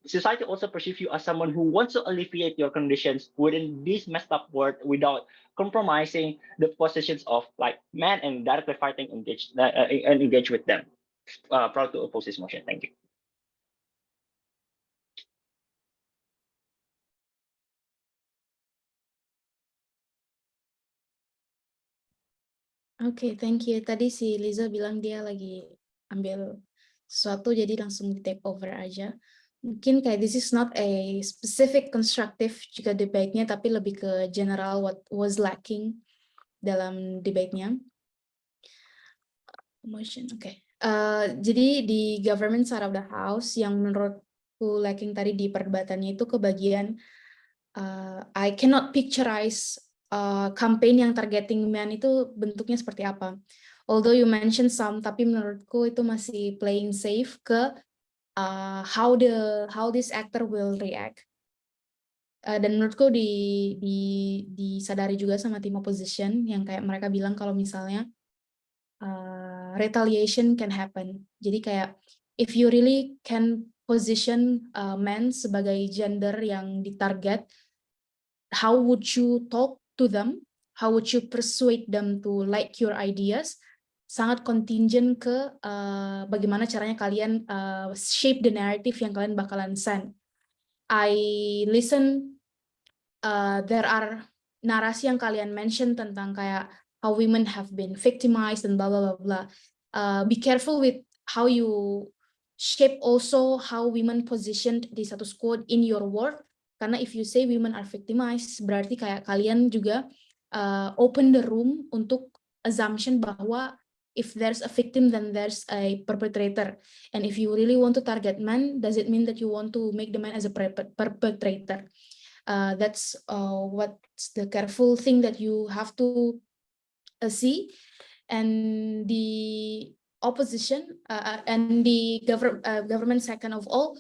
society also perceives you as someone who wants to alleviate your conditions within this messed up world without compromising the positions of like men and directly fighting and engage with them. Proud to oppose this motion. Thank you. Oke, thank you. Tadi si Liza bilang dia lagi ambil sesuatu jadi langsung di take over aja. Mungkin kayak this is not a specific constructive juga debate-nya, tapi lebih ke general what was lacking dalam debate-nya. Motion, oke. Jadi di government side of the house yang menurutku lacking tadi di perdebatannya itu kebagian I cannot picturize campaign yang targeting men itu bentuknya seperti apa. Although you mentioned some, tapi menurutku itu masih playing safe ke how this actor will react. Dan menurutku disadari juga sama tim opposition yang kayak mereka bilang kalau misalnya retaliation can happen. Jadi kayak if you really can position men sebagai gender yang ditarget, how would you talk to them? How would you persuade them to like your ideas? Sangat contingent ke bagaimana caranya kalian shape the narrative yang kalian bakalan send. I listen, there are narasi yang kalian mention tentang kayak how women have been victimized and blah blah blah blah. Be careful with how you shape also how women positioned di status quo in your work. Karena if you say women are victimized, berarti kayak kalian juga open the room untuk assumption bahwa if there's a victim, then there's a perpetrator. And if you really want to target men, does it mean that you want to make the man as a perpetrator? That's what's the careful thing that you have to see. And the opposition and the government second of all,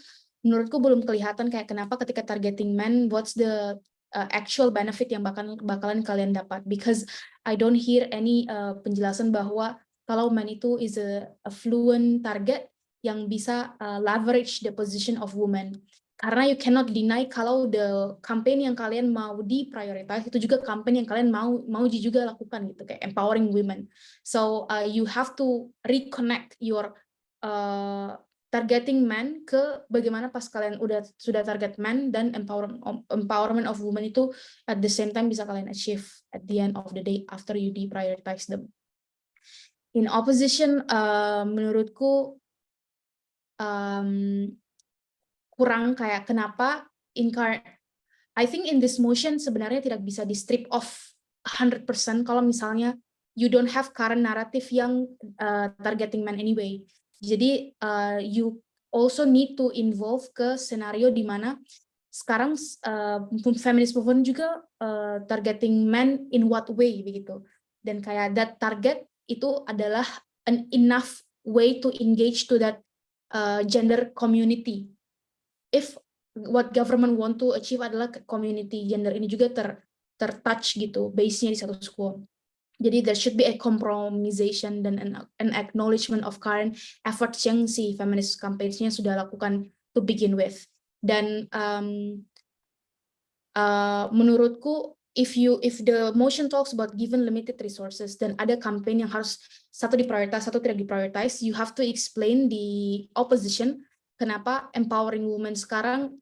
menurutku belum kelihatan kayak kenapa ketika targeting men, what's the actual benefit yang bakalan kalian dapat, because I don't hear any penjelasan bahwa kalau men itu is a fluent target yang bisa leverage the position of women. Karena you cannot deny kalau the campaign yang kalian mau diprioritize itu juga campaign yang kalian mau juga lakukan gitu, kayak empowering women. So you have to reconnect your targeting men ke bagaimana pas kalian sudah target men, dan empowerment of women itu at the same time bisa kalian achieve at the end of the day after you deprioritize them. In opposition, menurutku kurang kayak kenapa I think in this motion sebenarnya tidak bisa di strip off 100% kalau misalnya you don't have current narrative yang targeting men anyway. Jadi you also need to involve ke scenario di mana sekarang feminist movement juga targeting men in what way begitu. Dan kayak that target itu adalah an enough way to engage to that gender community. If what government want to achieve adalah community gender ini juga tertouch gitu, base-nya di status quo. Jadi there should be a compromisation dan an acknowledgement of current efforts yang si feminist campaigns-nya sudah lakukan to begin with. Dan menurutku if the motion talks about given limited resources dan ada campaign yang harus satu diprioritize, satu tidak diprioritize, you have to explain the opposition kenapa empowering women sekarang,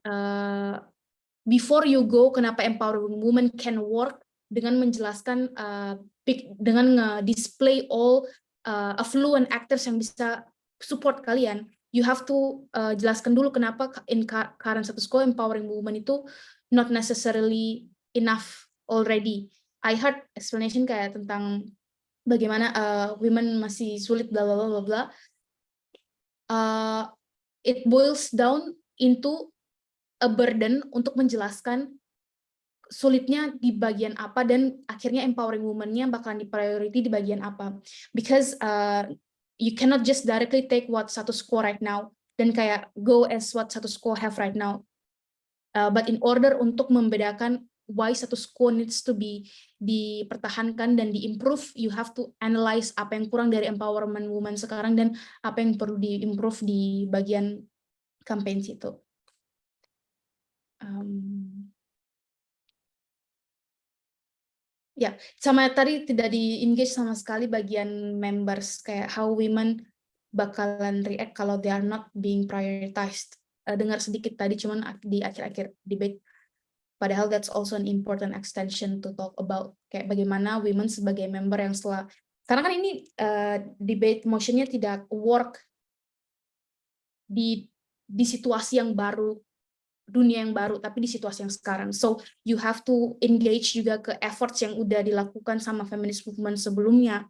before you go, kenapa empowering women can work dengan menjelaskan, dengan nge-display all affluent actors yang bisa support kalian. You have to jelaskan dulu kenapa in current status quo empowering women itu not necessarily enough already. I heard explanation kayak tentang bagaimana women masih sulit bla bla bla bla. It boils down into a burden untuk menjelaskan sulitnya di bagian apa dan akhirnya empowering women-nya bakalan di priority di bagian apa. Because you cannot just directly take what status quo right now dan kayak go as what status quo have right now. But in order untuk membedakan why status quo needs to be dipertahankan dan diimprove, you have to analyze apa yang kurang dari empowerment women sekarang dan apa yang perlu diimprove di bagian campaign itu. Ya, sama tadi tidak di-engage sama sekali bagian members, kayak how women bakalan react kalau they are not being prioritized. Dengar sedikit tadi, cuman di akhir-akhir debate. Padahal that's also an important extension to talk about, kayak bagaimana women sebagai member yang setelah, karena kan ini debate motionnya tidak work di situasi yang baru, dunia yang baru, tapi di situasi yang sekarang. So you have to engage juga ke efforts yang udah dilakukan sama feminist movement sebelumnya,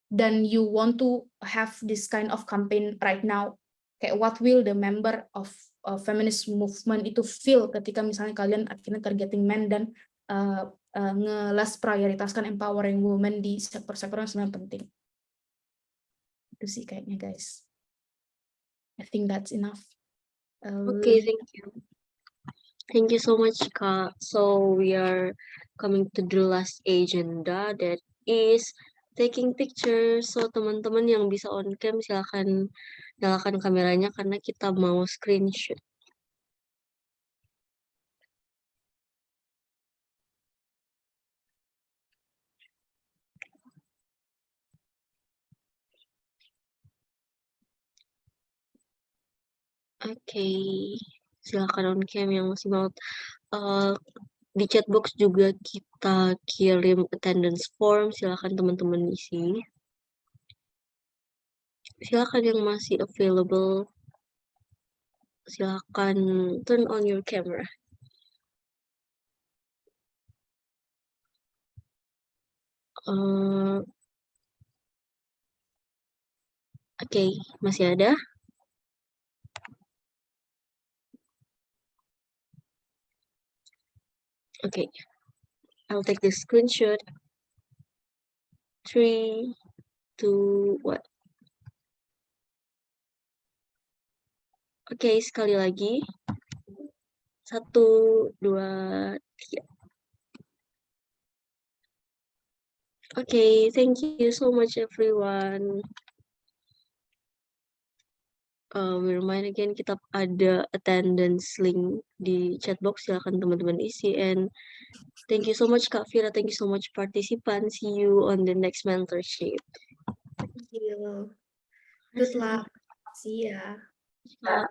dan you want to have this kind of campaign right now. Kayak what will the member of feminist movement itu feel ketika misalnya kalian akhirnya targeting men dan nge-less prioritaskan empowering women di sektor-sektor yang sebenarnya penting. Itu sih kayaknya, guys. I think that's enough. Okay, thank you. Thank you so much, Kak. So we are coming to the last agenda, that is taking pictures. So teman-teman yang bisa on cam silakan nyalakan kameranya karena kita mau screenshot. Oke, silakan on cam yang masih mau. Di chat box juga kita kirim attendance form, silakan teman-teman isi. Silakan yang masih available, silakan turn on your camera. Oke, masih ada? Okay, I'll take this screenshot. 3, 2, 1. Oke, sekali lagi. 1, 2, 3. Okay, thank you so much, everyone. We remind again, kita ada attendance link di chat box, silakan teman-teman isi. And thank you so much, Kak Fira. Thank you so much, participant. See you on the next mentorship. Thank you. Good luck. See ya. Kak.